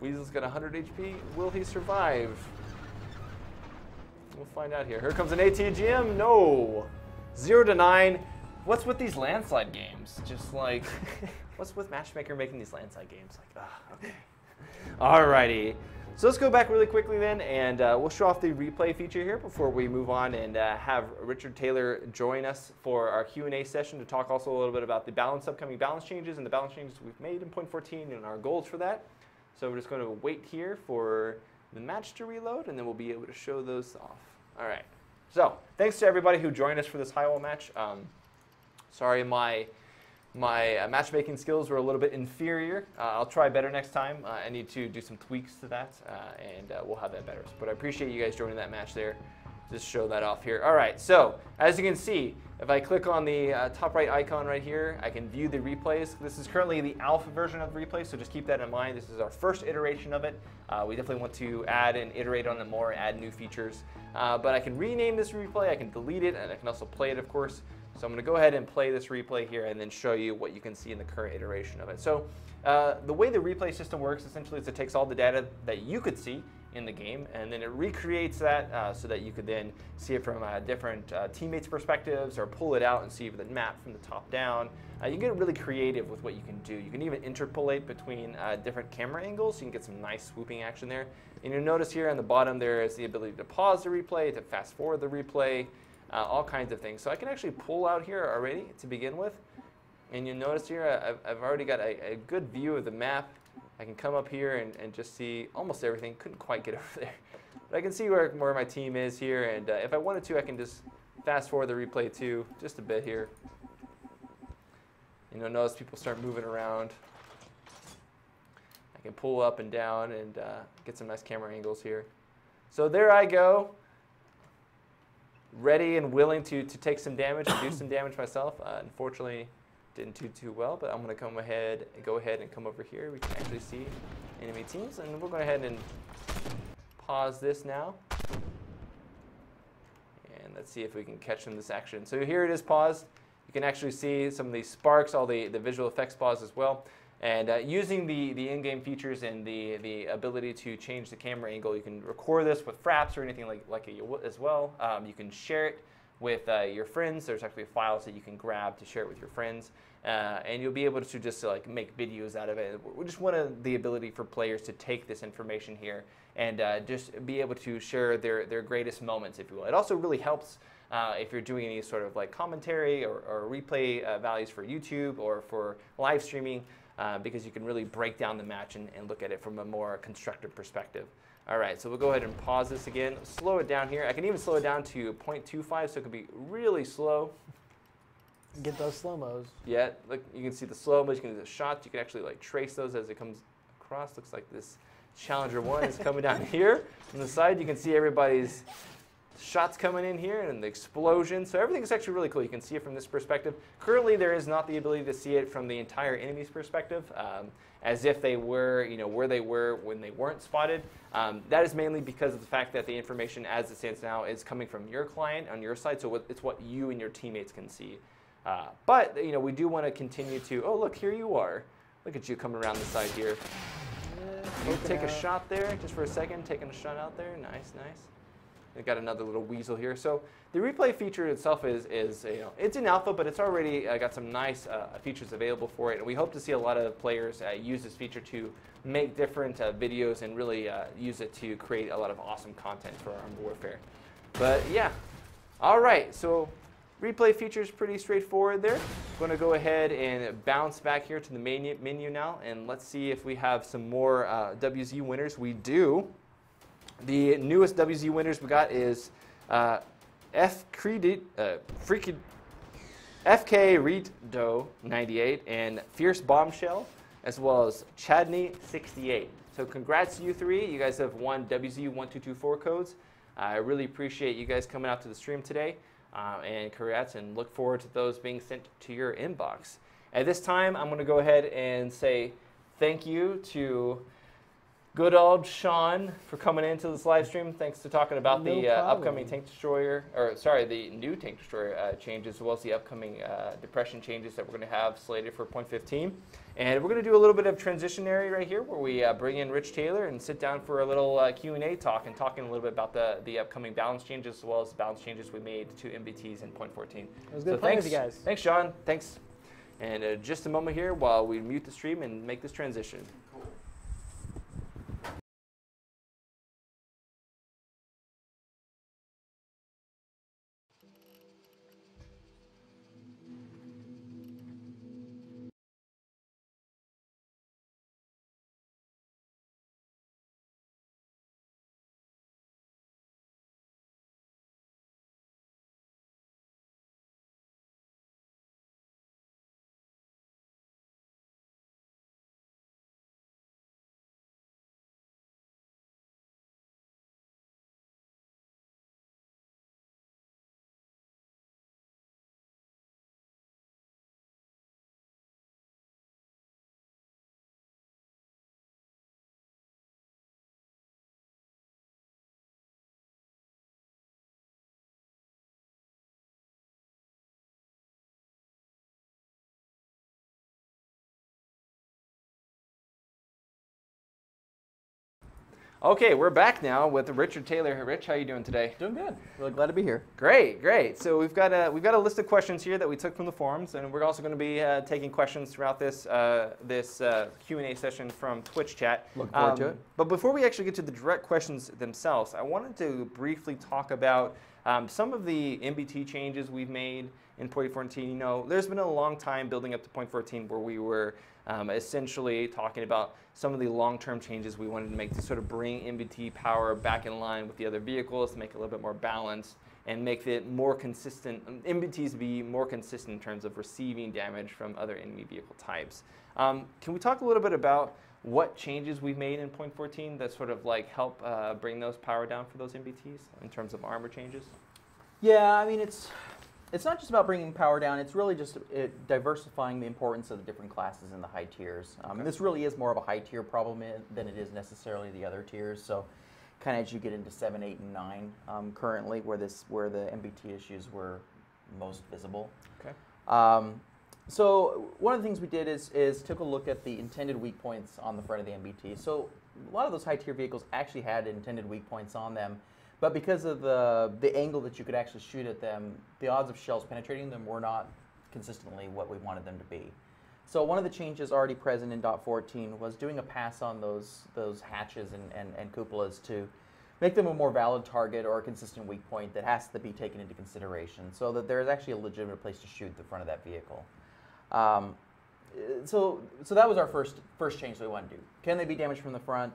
Weasel's got 100 HP. Will he survive? We'll find out here. Here comes an ATGM. No. 0-9. What's with these landslide games? Just like, what's with Matchmaker making these landslide games? Like, okay. Alrighty. So let's go back really quickly then, and we'll show off the replay feature here before we move on and have Richard Taylor join us for our Q&A session to talk also a little bit about the upcoming balance changes and the balance changes we've made in 0.14 and our goals for that. So we're just going to wait here for the match to reload, and then we'll be able to show those off. All right. So thanks to everybody who joined us for this Highwall match. Sorry, my matchmaking skills were a little bit inferior. I'll try better next time. I need to do some tweaks to that, and we'll have that better. But I appreciate you guys joining that match there. Just show that off here. All right, so as you can see, if I click on the top right icon right here, I can view the replays. This is currently the alpha version of the replay, so just keep that in mind. This is our first iteration of it. We definitely want to add and iterate on it more, add new features. But I can rename this replay, I can delete it, and I can also play it, of course. So I'm going to go ahead and play this replay here and then show you what you can see in the current iteration of it. So the way the replay system works essentially is it takes all the data that you could see in the game, and then it recreates that so that you could then see it from different teammates' perspectives, or pull it out and see the map from the top down. You can get really creative with what you can do. You can even interpolate between different camera angles, so you can get some nice swooping action there. And you'll notice here on the bottom there is the ability to pause the replay, to fast forward the replay, all kinds of things. So I can actually pull out here already to begin with. And you'll notice here I've already got a good view of the map. I can come up here and just see almost everything. Couldn't quite get over there. But I can see where my team is here, and if I wanted to, I can just fast forward the replay too, just a bit here. You know, notice people start moving around. I can pull up and down and get some nice camera angles here. So there I go, ready and willing to take some damage and do some damage myself. Unfortunately, didn't do too well, but I'm going to go ahead and come over here. We can actually see enemy teams, and we'll go ahead and pause this now. And let's see if we can catch them this action. So here it is paused. You can actually see some of these sparks, all the visual effects pause as well. And using the in-game features and the ability to change the camera angle, you can record this with fraps or anything like it as well. You can share it with your friends. There's actually files that you can grab to share it with your friends. And you'll be able to just like make videos out of it. We just wanted the ability for players to take this information here and just be able to share their greatest moments, if you will. It also really helps if you're doing any sort of like commentary or replay values for YouTube or for live streaming, because you can really break down the match and look at it from a more constructive perspective. All right, so we'll go ahead and pause this again. Slow it down here. I can even slow it down to 0.25, so it can be really slow. Get those slow-mos. Yeah, look, you can see the slow-mos, you can see the shots. You can actually like trace those as it comes across. Looks like this Challenger 1 is coming down here. On the side, you can see everybody's shots coming in here and the explosion. So everything is actually really cool. You can see it from this perspective. Currently, there is not the ability to see it from the entire enemy's perspective, as if they were, you know, where they were when they weren't spotted. That is mainly because of the fact that the information as it stands now is coming from your client on your side, so it's what you and your teammates can see. But you know, we do want to continue to. Oh, look, here you are. Look at you coming around the side here. You take a shot there, just for a second, taking a shot out there. Nice, nice. We've got another little weasel here. So the replay feature itself is you know, it's in alpha, but it's already got some nice features available for it. And we hope to see a lot of players use this feature to make different videos and really use it to create a lot of awesome content for Armed Warfare. But yeah, all right. So replay feature is pretty straightforward there. I'm going to go ahead and bounce back here to the menu now, and let's see if we have some more WZ winners. We do. The newest WZ winners we got is FK Redo 98 and Fierce Bombshell, as well as Chadney 68. So congrats to you three. You guys have won WZ1224 codes. I really appreciate you guys coming out to the stream today. And congrats, and look forward to those being sent to your inbox. At this time, I'm going to go ahead and say thank you to good old Sean for coming into this live stream. Thanks to talking about the upcoming tank destroyer, or sorry, the new tank destroyer changes, as well as the upcoming depression changes that we're going to have slated for 0.15. And we're going to do a little bit of transitionary right here, where we bring in Rich Taylor and sit down for a little Q&A talk, and talking a little bit about the upcoming balance changes, as well as the balance changes we made to MBTs in 0.14. It was good playing with you guys. Thanks, Sean. Thanks. And just a moment here while we mute the stream and make this transition. Okay, we're back now with Richard Taylor. Rich, how are you doing today? Doing good. Really glad to be here. Great, great. So we've got a list of questions here that we took from the forums, and we're also going to be taking questions throughout this Q&A session from Twitch chat. Look forward to it. But before we actually get to the direct questions themselves, I wanted to briefly talk about some of the MBT changes we've made in 0.14. You know, there's been a long time building up to 0.14 where we were essentially talking about some of the long-term changes we wanted to make to sort of bring MBT power back in line with the other vehicles, to make it a little bit more balanced, and make it more consistent, MBTs be more consistent in terms of receiving damage from other enemy vehicle types. Can we talk a little bit about what changes we've made in 0.14 that sort of like help bring those power down for those MBTs in terms of armor changes? Yeah, I mean, it's not just about bringing power down. It's really just diversifying the importance of the different classes in the high tiers. Okay. This really is more of a high tier problem than it is necessarily the other tiers. So, kind of as you get into 7, 8, and 9, currently, where the MBT issues were most visible. Okay. So one of the things we did is took a look at the intended weak points on the front of the MBT. So a lot of those high tier vehicles actually had intended weak points on them. But because of the angle that you could actually shoot at them, the odds of shells penetrating them were not consistently what we wanted them to be. So one of the changes already present in .14 was doing a pass on those hatches and cupolas to make them a more valid target or a consistent weak point that has to be taken into consideration, so that there's actually a legitimate place to shoot the front of that vehicle. So that was our first change that we want to do. Can they be damaged from the front?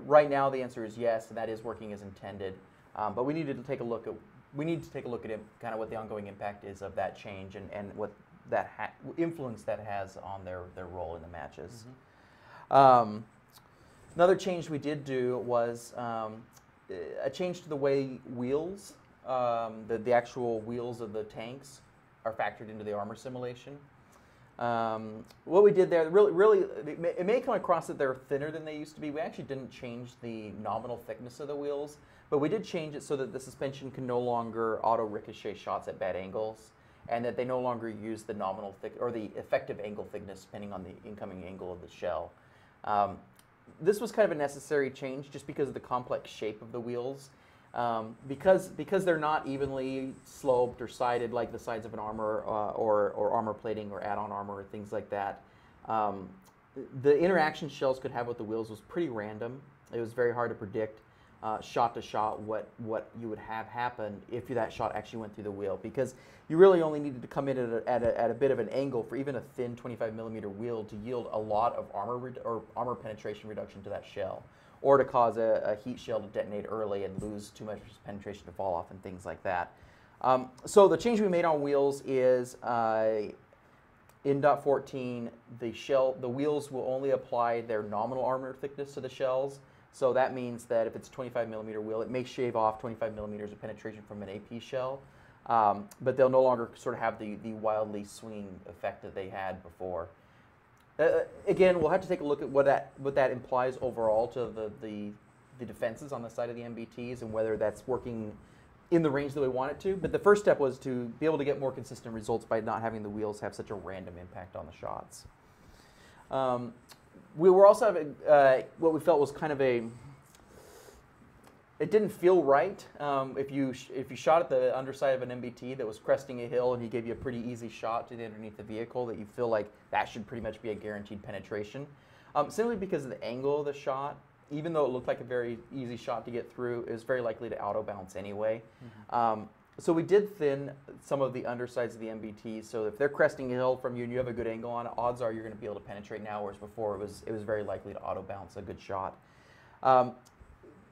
Right now, the answer is yes, and that is working as intended. But we need to take a look at kind of what the ongoing impact is of that change and what that influence that has on their role in the matches. Mm-hmm. Another change we did do was a change to the way wheels, the actual wheels of the tanks, are factored into the armor simulation. What we did there, really, it may come across that they're thinner than they used to be. We actually didn't change the nominal thickness of the wheels, but we did change it so that the suspension can no longer auto ricochet shots at bad angles, and that they no longer use the nominal or the effective angle thickness depending on the incoming angle of the shell. This was kind of a necessary change just because of the complex shape of the wheels. Because they're not evenly sloped or sided like the sides of an armor or armor plating or add-on armor or things like that. The interaction shells could have with the wheels was pretty random. It was very hard to predict shot to shot what you would have happen if that shot actually went through the wheel, because you really only needed to come in at a bit of an angle for even a thin 25mm wheel to yield a lot of armor penetration reduction to that shell, or to cause a heat shell to detonate early and lose too much penetration to fall off and things like that. So the change we made on wheels is in .14, the wheels will only apply their nominal armor thickness to the shells. So that means that if it's a 25mm wheel, it may shave off 25mm of penetration from an AP shell, but they'll no longer sort of have the wildly swinging effect that they had before. Again, we'll have to take a look at what that implies overall to the defenses on the side of the MBTs and whether that's working in the range that we want it to. But the first step was to be able to get more consistent results by not having the wheels have such a random impact on the shots. We were also having what we felt was kind of it didn't feel right. If you shot at the underside of an MBT that was cresting a hill and he gave you a pretty easy shot to the underneath the vehicle, that you feel like that should pretty much be a guaranteed penetration. Simply because of the angle of the shot, even though it looked like a very easy shot to get through, it was very likely to auto bounce anyway. Mm-hmm. So we did thin some of the undersides of the MBTs, so if they're cresting a hill from you and you have a good angle on it, odds are you're going to be able to penetrate now, whereas before it was very likely to auto bounce a good shot.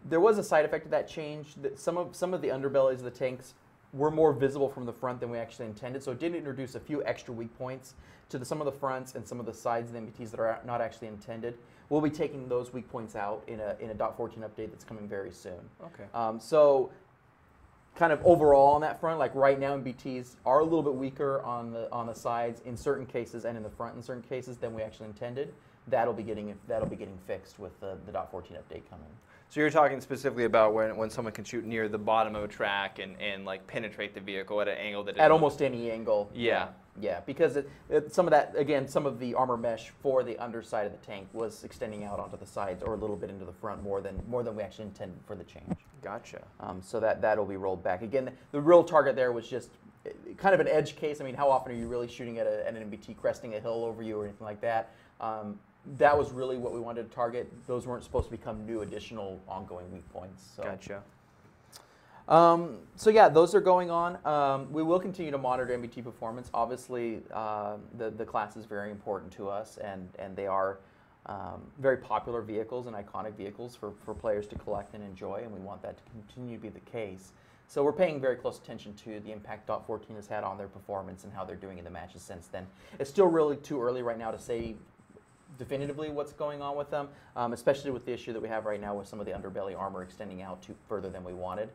There was a side effect of that change. That some of the underbellies of the tanks were more visible from the front than we actually intended, so it did introduce a few extra weak points to some of the fronts and some of the sides of the MBTs that are not actually intended. We'll be taking those weak points out in a .14 update that's coming very soon. Okay. So kind of overall on that front, like right now MBTs are a little bit weaker on the sides in certain cases and in the front in certain cases than we actually intended. That'll be getting fixed with the .14 update coming. So you're talking specifically about when someone can shoot near the bottom of a track and like penetrate the vehicle at an angle that at almost any angle. Yeah. Yeah, because some of that, again, some of the armor mesh for the underside of the tank was extending out onto the sides or a little bit into the front more than we actually intended for the change. Gotcha. So that'll be rolled back. Again, the real target there was just kind of an edge case. I mean, how often are you really shooting at an MBT cresting a hill over you or anything like that? That was really what we wanted to target. Those weren't supposed to become new additional ongoing weak points. So. Gotcha. So yeah, those are going on. We will continue to monitor MBT performance. Obviously, the class is very important to us, and they are very popular vehicles and iconic vehicles for players to collect and enjoy, and we want that to continue to be the case. So we're paying very close attention to the impact .14 has had on their performance and how they're doing in the matches since then. It's still really too early right now to say definitively what's going on with them, especially with the issue that we have right now with some of the underbelly armor extending out to further than we wanted.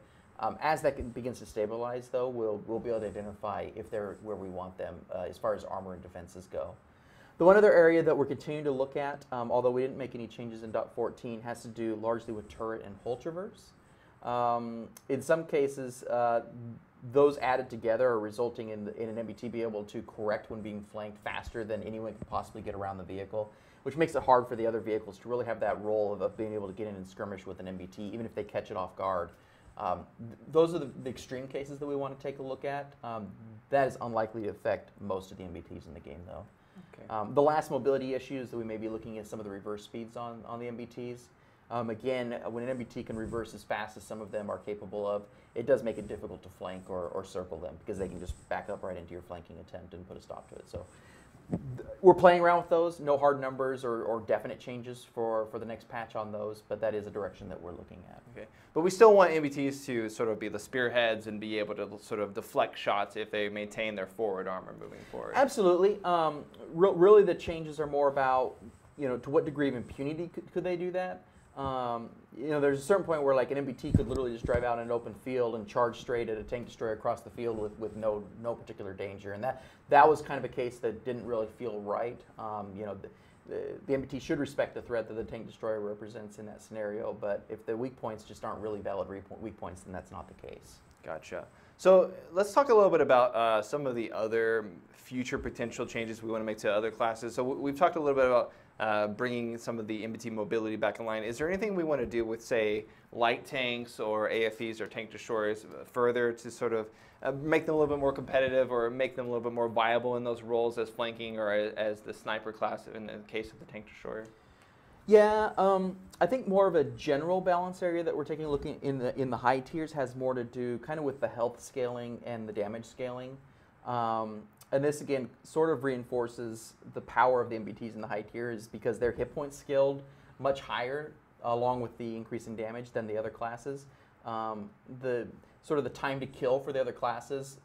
As that begins to stabilize, though, we'll be able to identify if they're where we want them as far as armor and defenses go. The one other area that we're continuing to look at, although we didn't make any changes in .14, has to do largely with turret and hull traverse. In some cases, those added together are resulting in an MBT be able to correct when being flanked faster than anyone can possibly get around the vehicle, which makes it hard for the other vehicles to really have that role of being able to get in and skirmish with an MBT, even if they catch it off guard. Those are the extreme cases that we want to take a look at. That is unlikely to affect most of the MBTs in the game, though. Okay. The last mobility issues that we may be looking at some of the reverse speeds on the MBTs. Again, when an MBT can reverse as fast as some of them are capable of, it does make it difficult to flank or circle them because they can just back up right into your flanking attempt and put a stop to it. So we're playing around with those. No hard numbers or definite changes for the next patch on those, but that is a direction that we're looking at. Okay. But we still want MBTs to sort of be the spearheads and be able to sort of deflect shots if they maintain their forward armor moving forward. Absolutely. Really, the changes are more about, to what degree of impunity could they do that? There's a certain point where like an MBT could literally just drive out in an open field and charge straight at a tank destroyer across the field with no particular danger, and that was kind of a case that didn't really feel right. The MBT should respect the threat that the tank destroyer represents in that scenario, but if the weak points just aren't really valid weak points, then that's not the case. Gotcha. So let's talk a little bit about some of the other future potential changes we want to make to other classes. So we've talked a little bit about bringing some of the MBT mobility back in line. Is there anything we want to do with, say, light tanks or AFEs or tank destroyers further to sort of make them a little bit more competitive or make them a little bit more viable in those roles as flanking or as the sniper class in the case of the tank destroyer? Yeah, I think more of a general balance area that we're taking a look in the high tiers has more to do kind of with the health scaling and the damage scaling. And this, again, sort of reinforces the power of the MBTs in the high tiers because their hit points scaled much higher along with the increase in damage than the other classes. The time to kill for the other classes,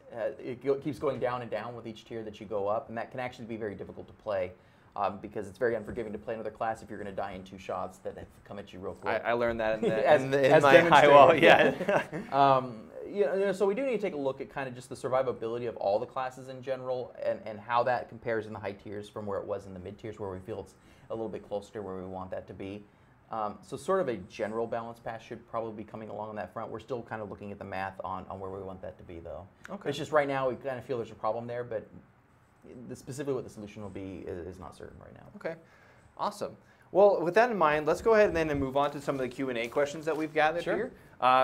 keeps going down and down with each tier that you go up, and that can actually be very difficult to play. Because it's very unforgiving to play another class if you're going to die in 2 shots that have come at you real quick. I learned that as my Highwall, yeah. So we do need to take a look at kind of just the survivability of all the classes in general and how that compares in the high tiers from where it was in the mid tiers where we feel it's a little bit closer to where we want that to be. So sort of a general balance pass should probably be coming along on that front. We're still kind of looking at the math on where we want that to be, though. Okay. It's just right now we kind of feel there's a problem there, but specifically what the solution will be is not certain right now. Okay, awesome. Well, with that in mind, let's go ahead and then move on to some of the Q&A questions that we've gathered here.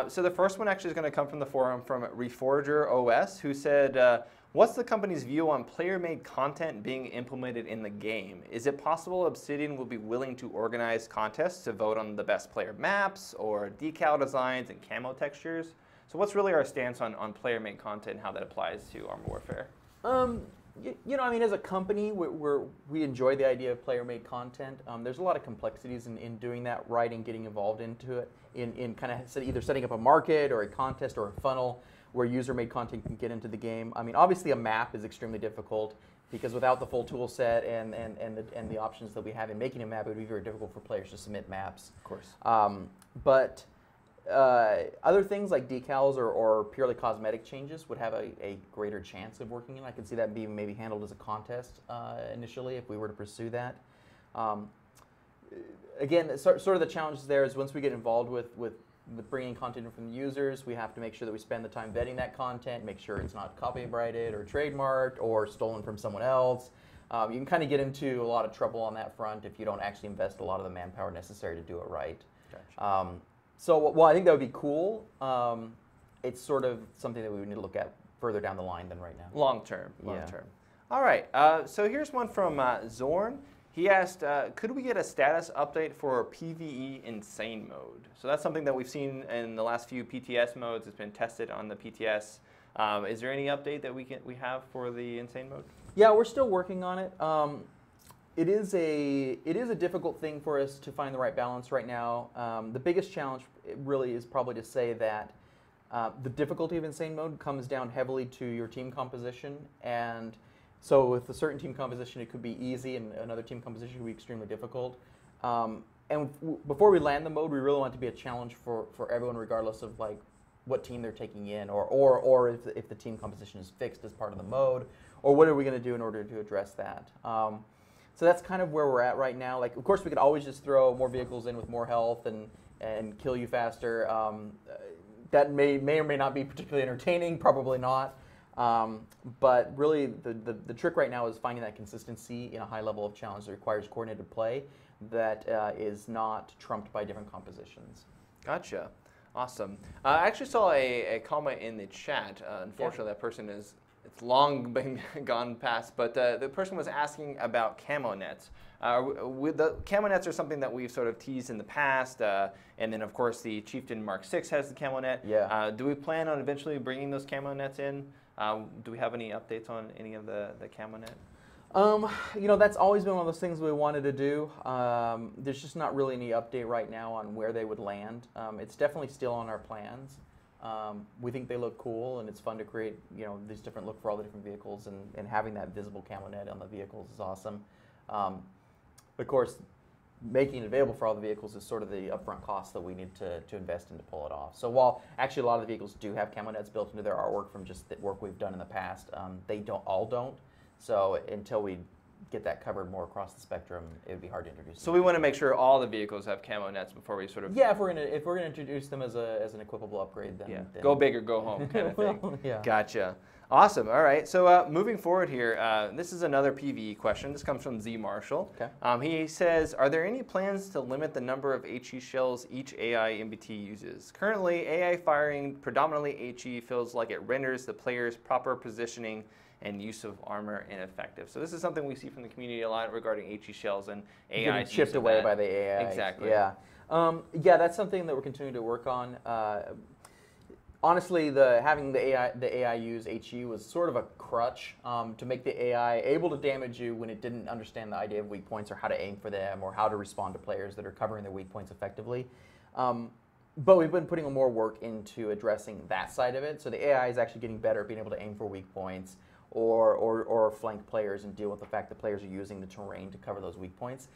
So the first one actually is going to come from the forum from Reforger OS, who said, what's the company's view on player-made content being implemented in the game? Is it possible Obsidian will be willing to organize contests to vote on the best player maps or decal designs and camo textures? So what's really our stance on player-made content and how that applies to Armored Warfare? As a company, we enjoy the idea of player-made content. There's a lot of complexities in doing that right and getting involved into it, in kind of either setting up a market or a contest or a funnel where user-made content can get into the game. I mean, obviously a map is extremely difficult because without the full tool set and the options that we have in making a map, it would be very difficult for players to submit maps. Of course. But other things like decals or purely cosmetic changes would have a greater chance of working in. I could see that being maybe handled as a contest initially if we were to pursue that. Again, sort of the challenge there is once we get involved with bringing content in from the users, we have to make sure that we spend the time vetting that content, make sure it's not copyrighted or trademarked or stolen from someone else. You can kind of get into a lot of trouble on that front if you don't actually invest a lot of the manpower necessary to do it right. Gotcha. So while I think that would be cool, it's sort of something that we would need to look at further down the line than right now. Long term. All right. So here's one from Zorn. He asked, could we get a status update for PvE Insane mode? So that's something that we've seen in the last few PTS modes. It's been tested on the PTS. Is there any update that we have for the Insane mode? Yeah, we're still working on it. It is a difficult thing for us to find the right balance right now. The biggest challenge really is probably to say that the difficulty of Insane mode comes down heavily to your team composition, and so with a certain team composition it could be easy and another team composition could be extremely difficult. Before we land the mode, we really want it to be a challenge for everyone, regardless of like what team they're taking in, or if the team composition is fixed as part of the mode, or what are we going to do in order to address that. So that's kind of where we're at right now. Like, of course, we could always just throw more vehicles in with more health and kill you faster. That may or may not be particularly entertaining, probably not. But really, the trick right now is finding that consistency in a high level of challenge that requires coordinated play that is not trumped by different compositions. Gotcha. Awesome. I actually saw a comment in the chat. Unfortunately, that person it's long been gone past, but the person was asking about camo nets. The camo nets are something that we've sort of teased in the past, and then of course the Chieftain Mark VI has the camo net. Yeah. Do we plan on eventually bringing those camo nets in? Do we have any updates on any of the camo net? You know, that's always been one of those things we wanted to do. There's just not really any update right now on where they would land. It's definitely still on our plans. We think they look cool, and it's fun to create, you know, these different look for all the different vehicles, and having that visible camo net on the vehicles is awesome. Of course, making it available for all the vehicles is sort of the upfront cost that we need to invest in to pull it off. So while actually a lot of the vehicles do have camo nets built into their artwork from just the work we've done in the past, they don't. So until we get that covered more across the spectrum, it would be hard to introduce. So we want to make sure all the vehicles have camo nets before we sort of... Yeah, if we're gonna introduce them as an equipable upgrade, then, then go big or go home kind of thing. Well, yeah. Gotcha. Awesome. All right. So moving forward here, this is another PvE question. This comes from Z Marshall. Okay. He says, are there any plans to limit the number of HE shells each AI MBT uses? Currently, AI firing predominantly HE feels like it renders the player's proper positioning and use of armor ineffective. So this is something we see from the community a lot regarding HE shells and AI getting chipped away by the AI. Exactly. Yeah. Yeah, that's something that we're continuing to work on. Honestly, having the AI use HE was sort of a crutch to make the AI able to damage you when it didn't understand the idea of weak points or how to aim for them or how to respond to players that are covering their weak points effectively. But we've been putting more work into addressing that side of it. So the AI is actually getting better at being able to aim for weak points or flank players and deal with the fact that players are using the terrain to cover those weak points.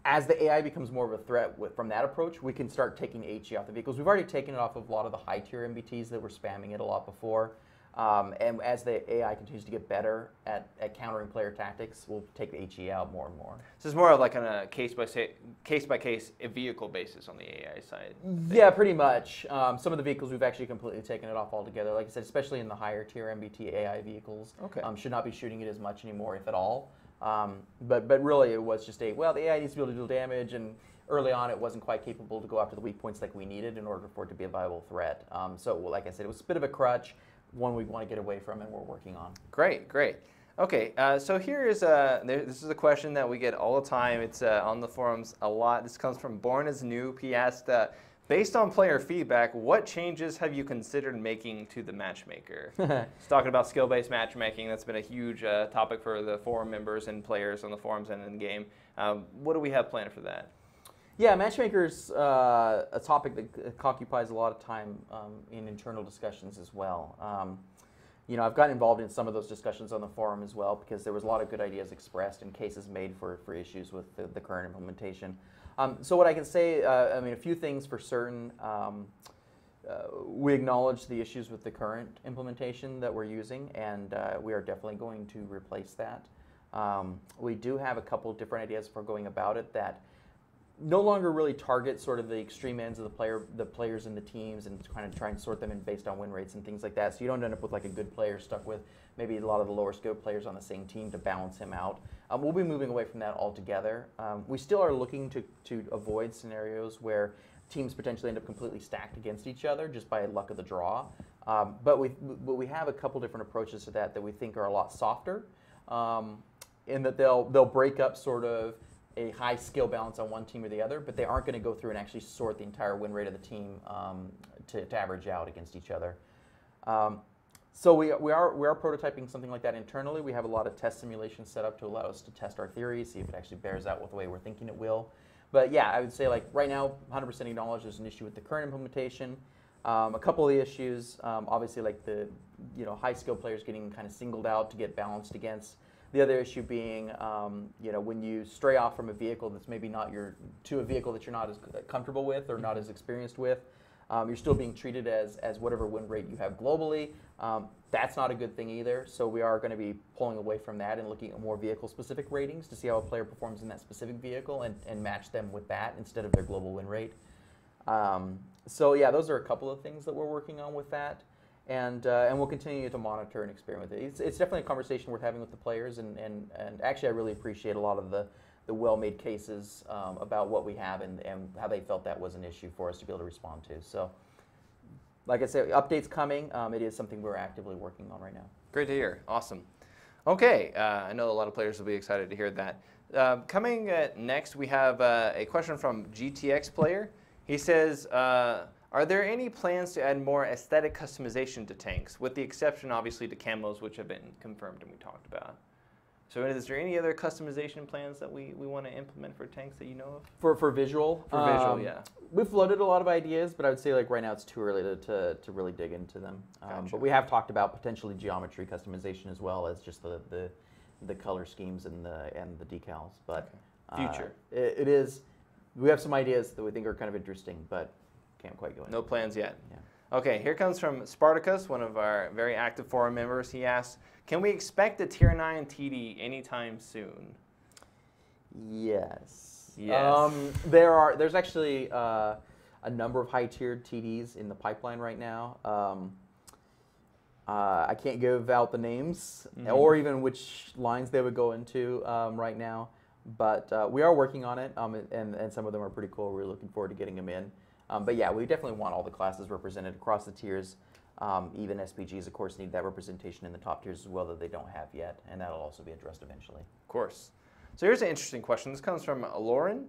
As the AI becomes more of a threat from that approach, we can start taking HE off the vehicles. We've already taken it off of a lot of the high-tier MBTs that were spamming it a lot before. And as the AI continues to get better at countering player tactics, we'll take the HE out more and more. So it's more of like on a case-by-case vehicle basis on the AI side. Yeah, pretty much. Some of the vehicles we've actually completely taken it off altogether. Like I said, especially in the higher-tier MBT AI vehicles, should not be shooting it as much anymore, if at all. But really it was just the AI needs to be able to deal damage, and early on it wasn't quite capable to go after the weak points like we needed in order for it to be a viable threat. So like I said, it was a bit of a crutch, one we want to get away from and we're working on. Great. Okay, so here is this is a question that we get all the time. It's on the forums a lot. This comes from Born as Noob. He asked, based on player feedback, what changes have you considered making to the matchmaker? He's talking about skill-based matchmaking. That's been a huge topic for the forum members and players on the forums and in the game. What do we have planned for that? Yeah, matchmaker's a topic that occupies a lot of time in internal discussions as well. You know, I've gotten involved in some of those discussions on the forum as well because there was a lot of good ideas expressed and cases made for issues with the current implementation. So what I can say, I mean, a few things for certain. We acknowledge the issues with the current implementation that we're using, and we are definitely going to replace that. We do have a couple of different ideas for going about it that no longer really target sort of the extreme ends of the players and the teams and kind of try and sort them in based on win rates and things like that. So you don't end up with like a good player stuck with maybe a lot of the lower skill players on the same team to balance him out. We'll be moving away from that altogether. We still are looking to avoid scenarios where teams potentially end up completely stacked against each other just by luck of the draw. But we have a couple different approaches to that we think are a lot softer. In that they'll break up sort of a high skill balance on one team or the other, but they aren't going to go through and actually sort the entire win rate of the team to average out against each other. So we are prototyping something like that internally. We have a lot of test simulations set up to allow us to test our theories, see if it actually bears out with the way we're thinking it will. But yeah, I would say like right now, 100% acknowledge there's an issue with the current implementation. A couple of the issues, obviously like the high skill players getting kind of singled out to get balanced against. The other issue being, when you stray off from a vehicle that's maybe not to a vehicle that you're not as comfortable with or not as experienced with, you're still being treated as whatever win rate you have globally. That's not a good thing either. So we are going to be pulling away from that and looking at more vehicle-specific ratings to see how a player performs in that specific vehicle and match them with that instead of their global win rate. So yeah, those are a couple of things that we're working on with that. And we'll continue to monitor and experiment with it. It's definitely a conversation worth having with the players, and actually I really appreciate a lot of the well-made cases about what we have and how they felt that was an issue for us to be able to respond to. So, like I said, updates coming. It is something we're actively working on right now. Great to hear. Awesome. Okay, I know a lot of players will be excited to hear that. Coming next, we have a question from GTX Player. He says, are there any plans to add more aesthetic customization to tanks, with the exception, obviously, to camos, which have been confirmed and we talked about? So is there any other customization plans that we want to implement for tanks that you know of? For visual? For visual, yeah. We've floated a lot of ideas, but I would say like right now it's too early to really dig into them. Gotcha. But we have talked about potentially geometry customization as well as just the color schemes and the decals. But future. It is. We have some ideas that we think are kind of interesting, but can't quite go into. No plans yet. Yeah. Okay, here comes from Spartacus, one of our very active forum members. He asks, can we expect a Tier 9 TD anytime soon? Yes. Yes. There's actually a number of high-tiered TDs in the pipeline right now. I can't give out the names or even which lines they would go into right now, but we are working on it, and some of them are pretty cool. We're looking forward to getting them in. But yeah, we definitely want all the classes represented across the tiers. Even SPGs, of course, need that representation in the top tiers as well that they don't have yet, and that'll also be addressed eventually. Of course. So here's an interesting question. This comes from Lauren,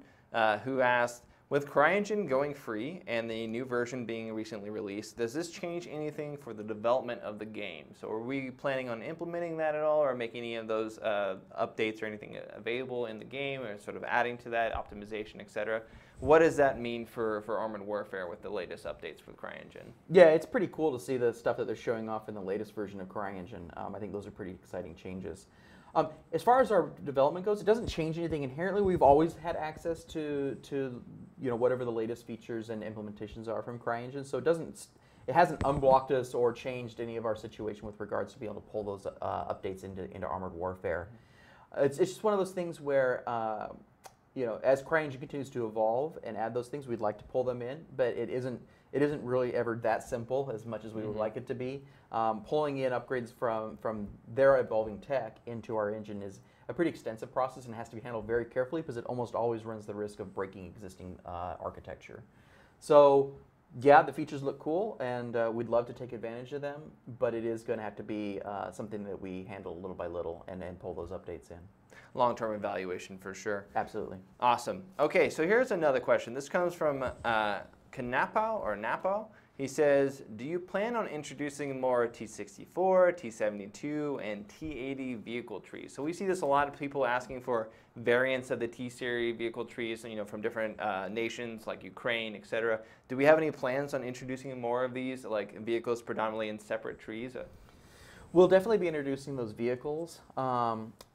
who asked, with CryEngine going free and the new version being recently released, does this change anything for the development of the game? So are we planning on implementing that at all, or making any of those updates or anything available in the game, or sort of adding to that, optimization, etc.? What does that mean for Armored Warfare with the latest updates for CryEngine? Yeah, it's pretty cool to see the stuff that they're showing off in the latest version of CryEngine. I think those are pretty exciting changes. As far as our development goes, it doesn't change anything inherently. We've always had access to whatever the latest features and implementations are from CryEngine, so it hasn't unblocked us or changed any of our situation with regards to being able to pull those updates into Armored Warfare. It's just one of those things where as CryEngine continues to evolve and add those things, we'd like to pull them in, but it isn't really ever that simple as much as we would like it to be. Pulling in upgrades from their evolving tech into our engine is a pretty extensive process and has to be handled very carefully because it almost always runs the risk of breaking existing architecture. So yeah, the features look cool, and we'd love to take advantage of them, but it is going to have to be something that we handle little by little and then pull those updates in. Long-term evaluation for sure. Absolutely. Awesome. Okay, so here's another question. This comes from Kanapao or Napo. He says, do you plan on introducing more T-64, T-72, and T-80 vehicle trees? So we see this a lot of people asking for variants of the T-series vehicle trees, from different nations like Ukraine, etc. Do we have any plans on introducing more of these, like vehicles predominantly in separate trees? We'll definitely be introducing those vehicles.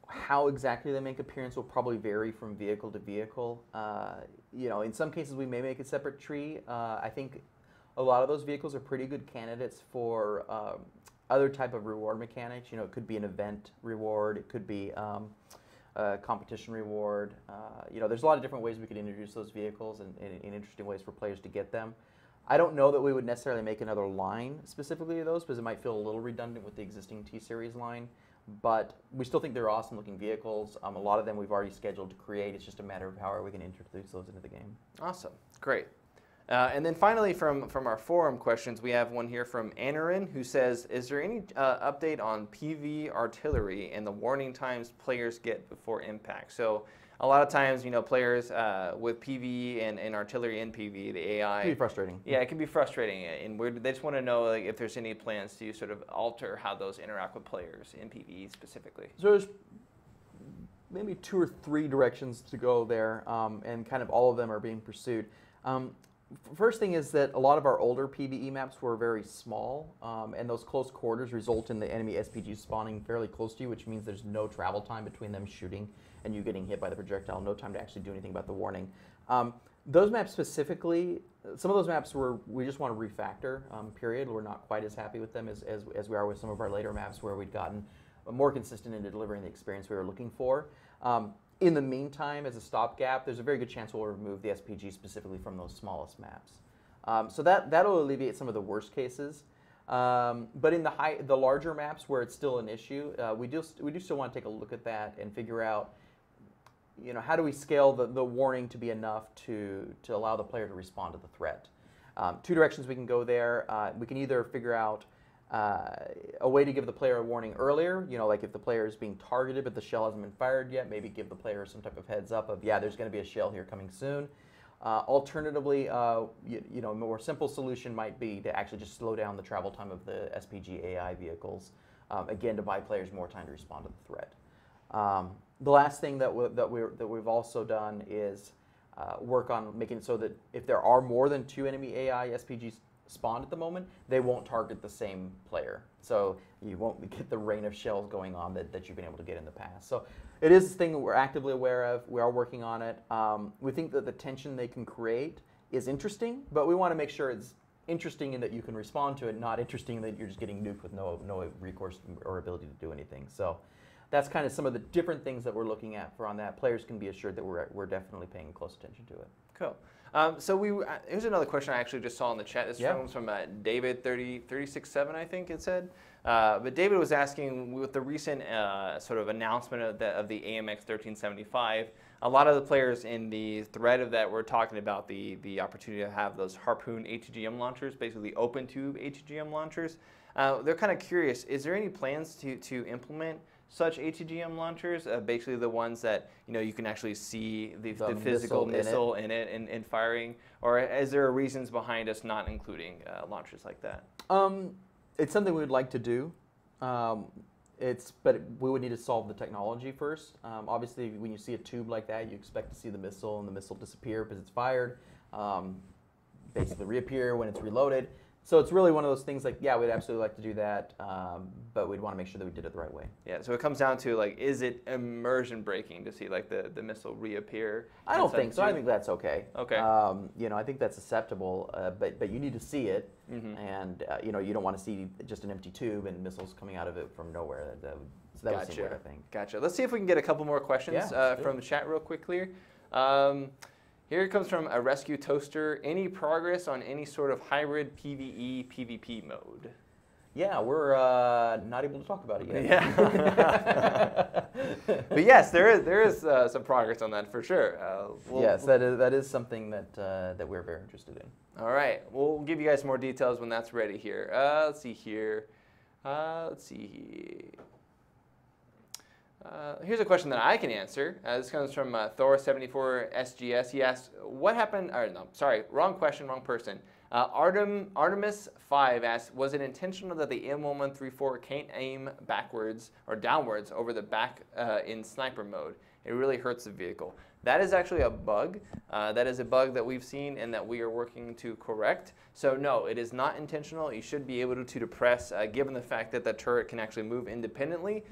How exactly they make appearance will probably vary from vehicle to vehicle. In some cases we may make a separate tree. I think a lot of those vehicles are pretty good candidates for other type of reward mechanics. It could be an event reward, it could be a competition reward. There's a lot of different ways we could introduce those vehicles and in interesting ways for players to get them. I don't know that we would necessarily make another line specifically of those because it might feel a little redundant with the existing T-Series line. But we still think they're awesome looking vehicles. A lot of them we've already scheduled to create. It's just a matter of how are we going to introduce those into the game. Awesome. Great. And then finally from our forum questions, we have one here from Anarin who says, is there any update on PV artillery and the warning times players get before impact? So a lot of times, players with PV and artillery in PV, the AI. It can be frustrating. Yeah, it can be frustrating, and they just want to know like, if there's any plans to sort of alter how those interact with players in PvE specifically. So there's maybe 2 or 3 directions to go there, and kind of all of them are being pursued. First thing is that a lot of our older PvE maps were very small, and those close quarters result in the enemy SPGs spawning fairly close to you, which means there's no travel time between them shooting and you getting hit by the projectile, no time to actually do anything about the warning. Those maps specifically, some of those maps we just want to refactor, period. We're not quite as happy with them as we are with some of our later maps where we'd gotten more consistent in delivering the experience we were looking for. In the meantime, as a stopgap, there's a very good chance we'll remove the SPG specifically from those smallest maps. So that'll alleviate some of the worst cases. But in the larger maps where it's still an issue, we do still want to take a look at that and figure out, how do we scale the warning to be enough to allow the player to respond to the threat. 2 directions we can go there. We can either figure out a way to give the player a warning earlier, like if the player is being targeted but the shell hasn't been fired yet, maybe give the player some type of heads up of, yeah, there's going to be a shell here coming soon. Alternatively, a more simple solution might be to actually just slow down the travel time of the SPG AI vehicles, again, to buy players more time to respond to the threat. The last thing that we've also done is work on making it so that if there are more than 2 enemy AI SPGs spawned at the moment, they won't target the same player. So you won't get the rain of shells going on that you've been able to get in the past. So it is a thing that we're actively aware of. We are working on it. We think that the tension they can create is interesting, but we want to make sure it's interesting in that you can respond to it, not interesting that you're just getting nuked with no recourse or ability to do anything. So that's kind of some of the different things that we're looking at on that. Players can be assured that we're definitely paying close attention to it. Cool. Here's another question I actually just saw in the chat. This comes from David 367, I think it said. But David was asking, with the recent sort of announcement of the AMX 1375, a lot of the players in the thread of that were talking about the opportunity to have those Harpoon ATGM launchers, basically open tube ATGM launchers. They're kind of curious, is there any plans to implement such ATGM launchers, basically the ones that you can actually see the physical missile in it and firing, or is there reasons behind us not including launchers like that? It's something we would like to do. But we would need to solve the technology first. Obviously, when you see a tube like that, you expect to see the missile and the missile disappear because it's fired, basically reappear when it's reloaded. So it's really one of those things like, yeah, we'd absolutely like to do that, but we'd want to make sure that we did it the right way. Yeah, so it comes down to, like, is it immersion breaking to see, like, the missile reappear? I don't think so. I think that's okay. Okay. I think that's acceptable, but you need to see it, and, you don't want to see just an empty tube and missiles coming out of it from nowhere. So that would seem weird, I think. Gotcha. Let's see if we can get a couple more questions from the chat real quickly. Here it comes from a Rescue Toaster. Any progress on any sort of hybrid PvE PvP mode? Yeah, we're not able to talk about it yet. Yeah. But yes, there is some progress on that for sure. Yes, that is something that we're very interested in. All right, we'll give you guys more details when that's ready here. Let's see here. Here's a question that I can answer. This comes from Thor74SGS. He asked, what happened, wrong question, wrong person. Artemis5 asked, was it intentional that the M1134 can't aim backwards or downwards over the back in sniper mode? It really hurts the vehicle. That is actually a bug. That is a bug that we've seen and that we are working to correct. So no, it is not intentional. You should be able to depress, given the fact that the turret can actually move independently.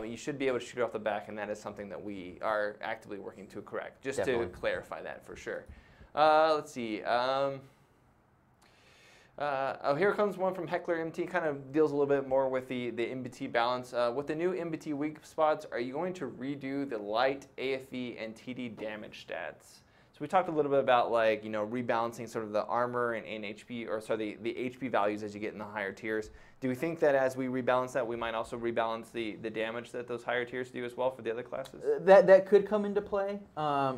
You should be able to shoot off the back, and that is something that we are actively working to correct, just to clarify that for sure. Let's see. Here comes one from Heckler MT, kind of deals a little bit more with the MBT balance. With the new MBT weak spots, are you going to redo the light, AFV, and TD damage stats? So we talked a little bit about, like, rebalancing sort of the armor and HP, or sorry, the HP values as you get in the higher tiers. Do we think that as we rebalance that, we might also rebalance the damage that those higher tiers do as well for the other classes? That could come into play,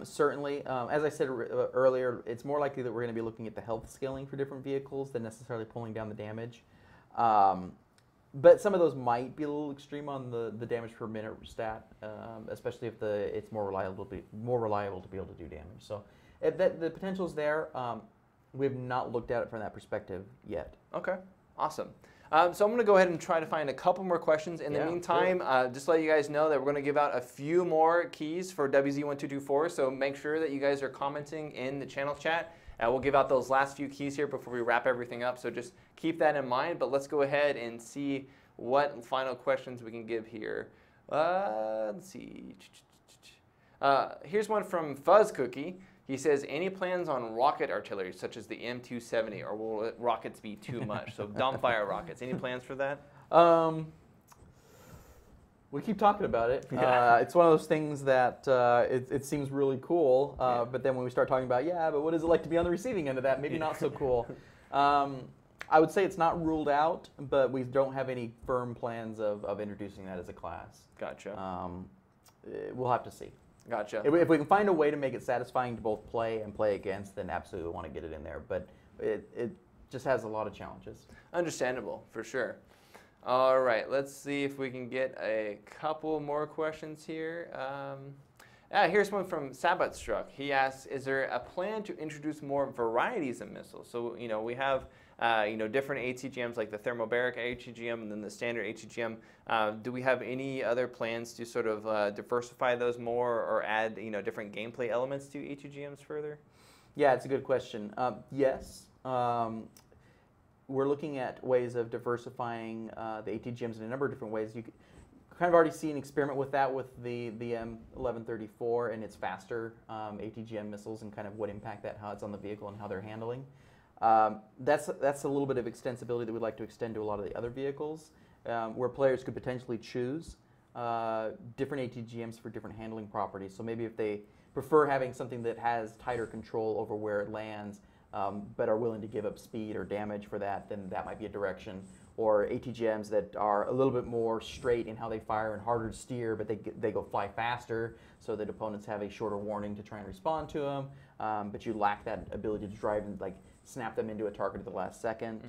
certainly. As I said earlier, it's more likely that we're going to be looking at the health scaling for different vehicles than necessarily pulling down the damage. But some of those might be a little extreme on the damage per minute stat, especially if it's more reliable to be able to do damage. So the potential's there. We have not looked at it from that perspective yet. Okay, awesome. So I'm going to go ahead and try to find a couple more questions. In the meantime, just to let you guys know that we're going to give out a few more keys for WZ1224. So make sure that you guys are commenting in the channel chat. We'll give out those last few keys here before we wrap everything up. So just keep that in mind. But let's go ahead and see what final questions we can give here. Let's see. Here's one from Fuzz Cookie. He says, any plans on rocket artillery, such as the M270, or will rockets be too much? So dumbfire rockets. Any plans for that? We keep talking about it. It's one of those things that it seems really cool, but then when we start talking about, but what is it like to be on the receiving end of that? Maybe not so cool. I would say it's not ruled out, but we don't have any firm plans of introducing that as a class. Gotcha. We'll have to see. Gotcha. If we can find a way to make it satisfying to both play and play against, then absolutely want to get it in there. But it just has a lot of challenges. Understandable, for sure. All right, let's see if we can get a couple more questions here. Here's one from Sabatstruck. He asks, is there a plan to introduce more varieties of missiles? So, we have different ATGMs like the thermobaric ATGM and then the standard ATGM. Do we have any other plans to sort of diversify those more or add different gameplay elements to ATGMs further? Yeah, it's a good question. Yes, we're looking at ways of diversifying the ATGMs in a number of different ways. You could kind of already see an experiment with that with the M1134 and its faster ATGM missiles and kind of what impact that has on the vehicle and how they're handling. That's a little bit of extensibility that we'd like to extend to a lot of the other vehicles, where players could potentially choose different ATGMs for different handling properties. So maybe if they prefer having something that has tighter control over where it lands, but are willing to give up speed or damage for that, then that might be a direction. Or ATGMs that are a little bit more straight in how they fire and harder to steer, but they go fly faster, so that opponents have a shorter warning to try and respond to them. But you lack that ability to drive and snap them into a target at the last second.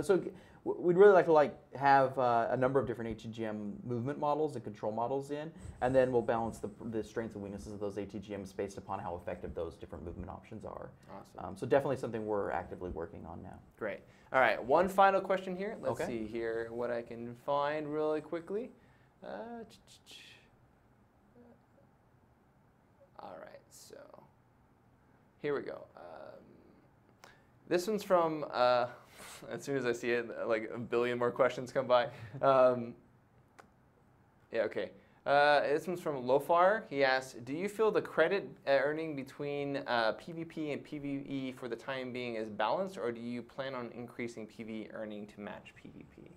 So we'd really like to have a number of different ATGM movement models and control models in, and then we'll balance the strengths and weaknesses of those ATGMs based upon how effective those different movement options are. Awesome. So definitely something we're actively working on now. Great. All right, one final question here. Let's see here what I can find really quickly. All right, so here we go. This one's from, as soon as I see it, like a billion more questions come by. This one's from Lofar. He asks, do you feel the credit earning between PvP and PvE for the time being is balanced, or do you plan on increasing PvE earning to match PvP?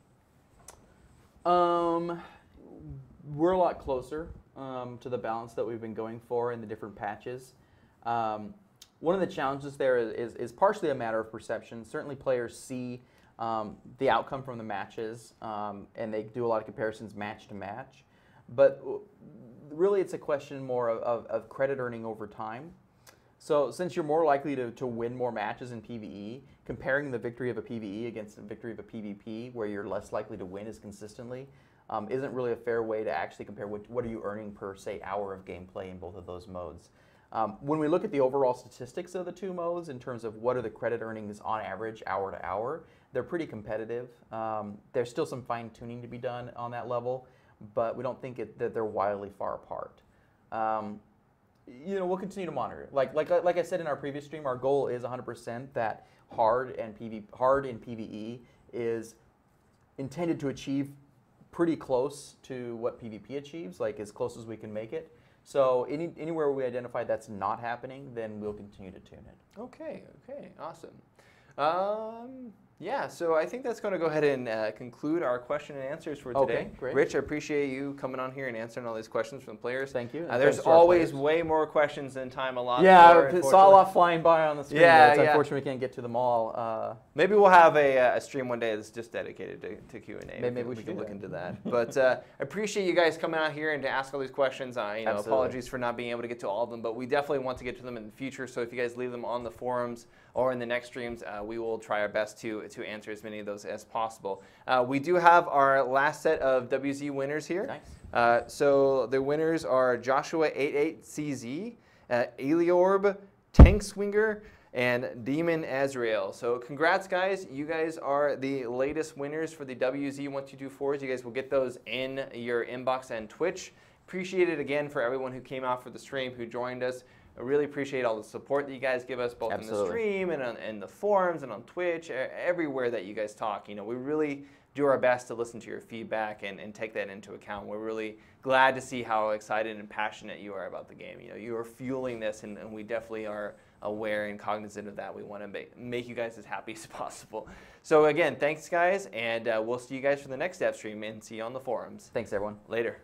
We're a lot closer to the balance that we've been going for in the different patches. One of the challenges there is partially a matter of perception. Certainly players see the outcome from the matches, and they do a lot of comparisons match to match. But really it's a question more of credit earning over time. So since you're more likely to win more matches in PvE, comparing the victory of a PvE against the victory of a PvP, where you're less likely to win as consistently, isn't really a fair way to actually compare what are you earning per, say, hour of gameplay in both of those modes. When we look at the overall statistics of the two modes in terms of what are the credit earnings on average hour to hour, they're pretty competitive. There's still some fine tuning to be done on that level, but we don't think that they're wildly far apart. We'll continue to monitor. Like I said in our previous stream, our goal is 100% that hard in PvE is intended to achieve pretty close to what PvP achieves, like as close as we can make it. So anywhere we identify that's not happening, then we'll continue to tune it. Okay, awesome. So I think that's going to go ahead and conclude our question and answers for today. Okay, great. Rich, I appreciate you coming on here and answering all these questions from the players. Thank you. There's always way more questions than time allotted. Yeah, I saw a lot flying by on the screen. Unfortunately, we can't get to them all. Maybe we'll have a stream one day that's just dedicated to Q&A. Maybe we should look into that. But I appreciate you guys coming out here and to ask all these questions. Apologies for not being able to get to all of them, but we definitely want to get to them in the future. So if you guys leave them on the forums or in the next streams, we will try our best to answer as many of those as possible. We do have our last set of WZ winners here. Nice. So the winners are Joshua 88CZ, Eliorb, Tank Swinger, and Demon Azrael. So congrats, guys. You guys are the latest winners for the WZ1224s. You guys will get those in your inbox and Twitch. Appreciate it again for everyone who came out for the stream, who joined us. I really appreciate all the support that you guys give us, both in the stream and in the forums and on Twitch, everywhere that you guys talk. You know, we really do our best to listen to your feedback and take that into account. We're really glad to see how excited and passionate you are about the game. You know, you are fueling this, and we definitely are aware and cognizant of that. We want to make you guys as happy as possible. So again, thanks, guys, and we'll see you guys for the next Devstream, and see you on the forums. Thanks, everyone. Later.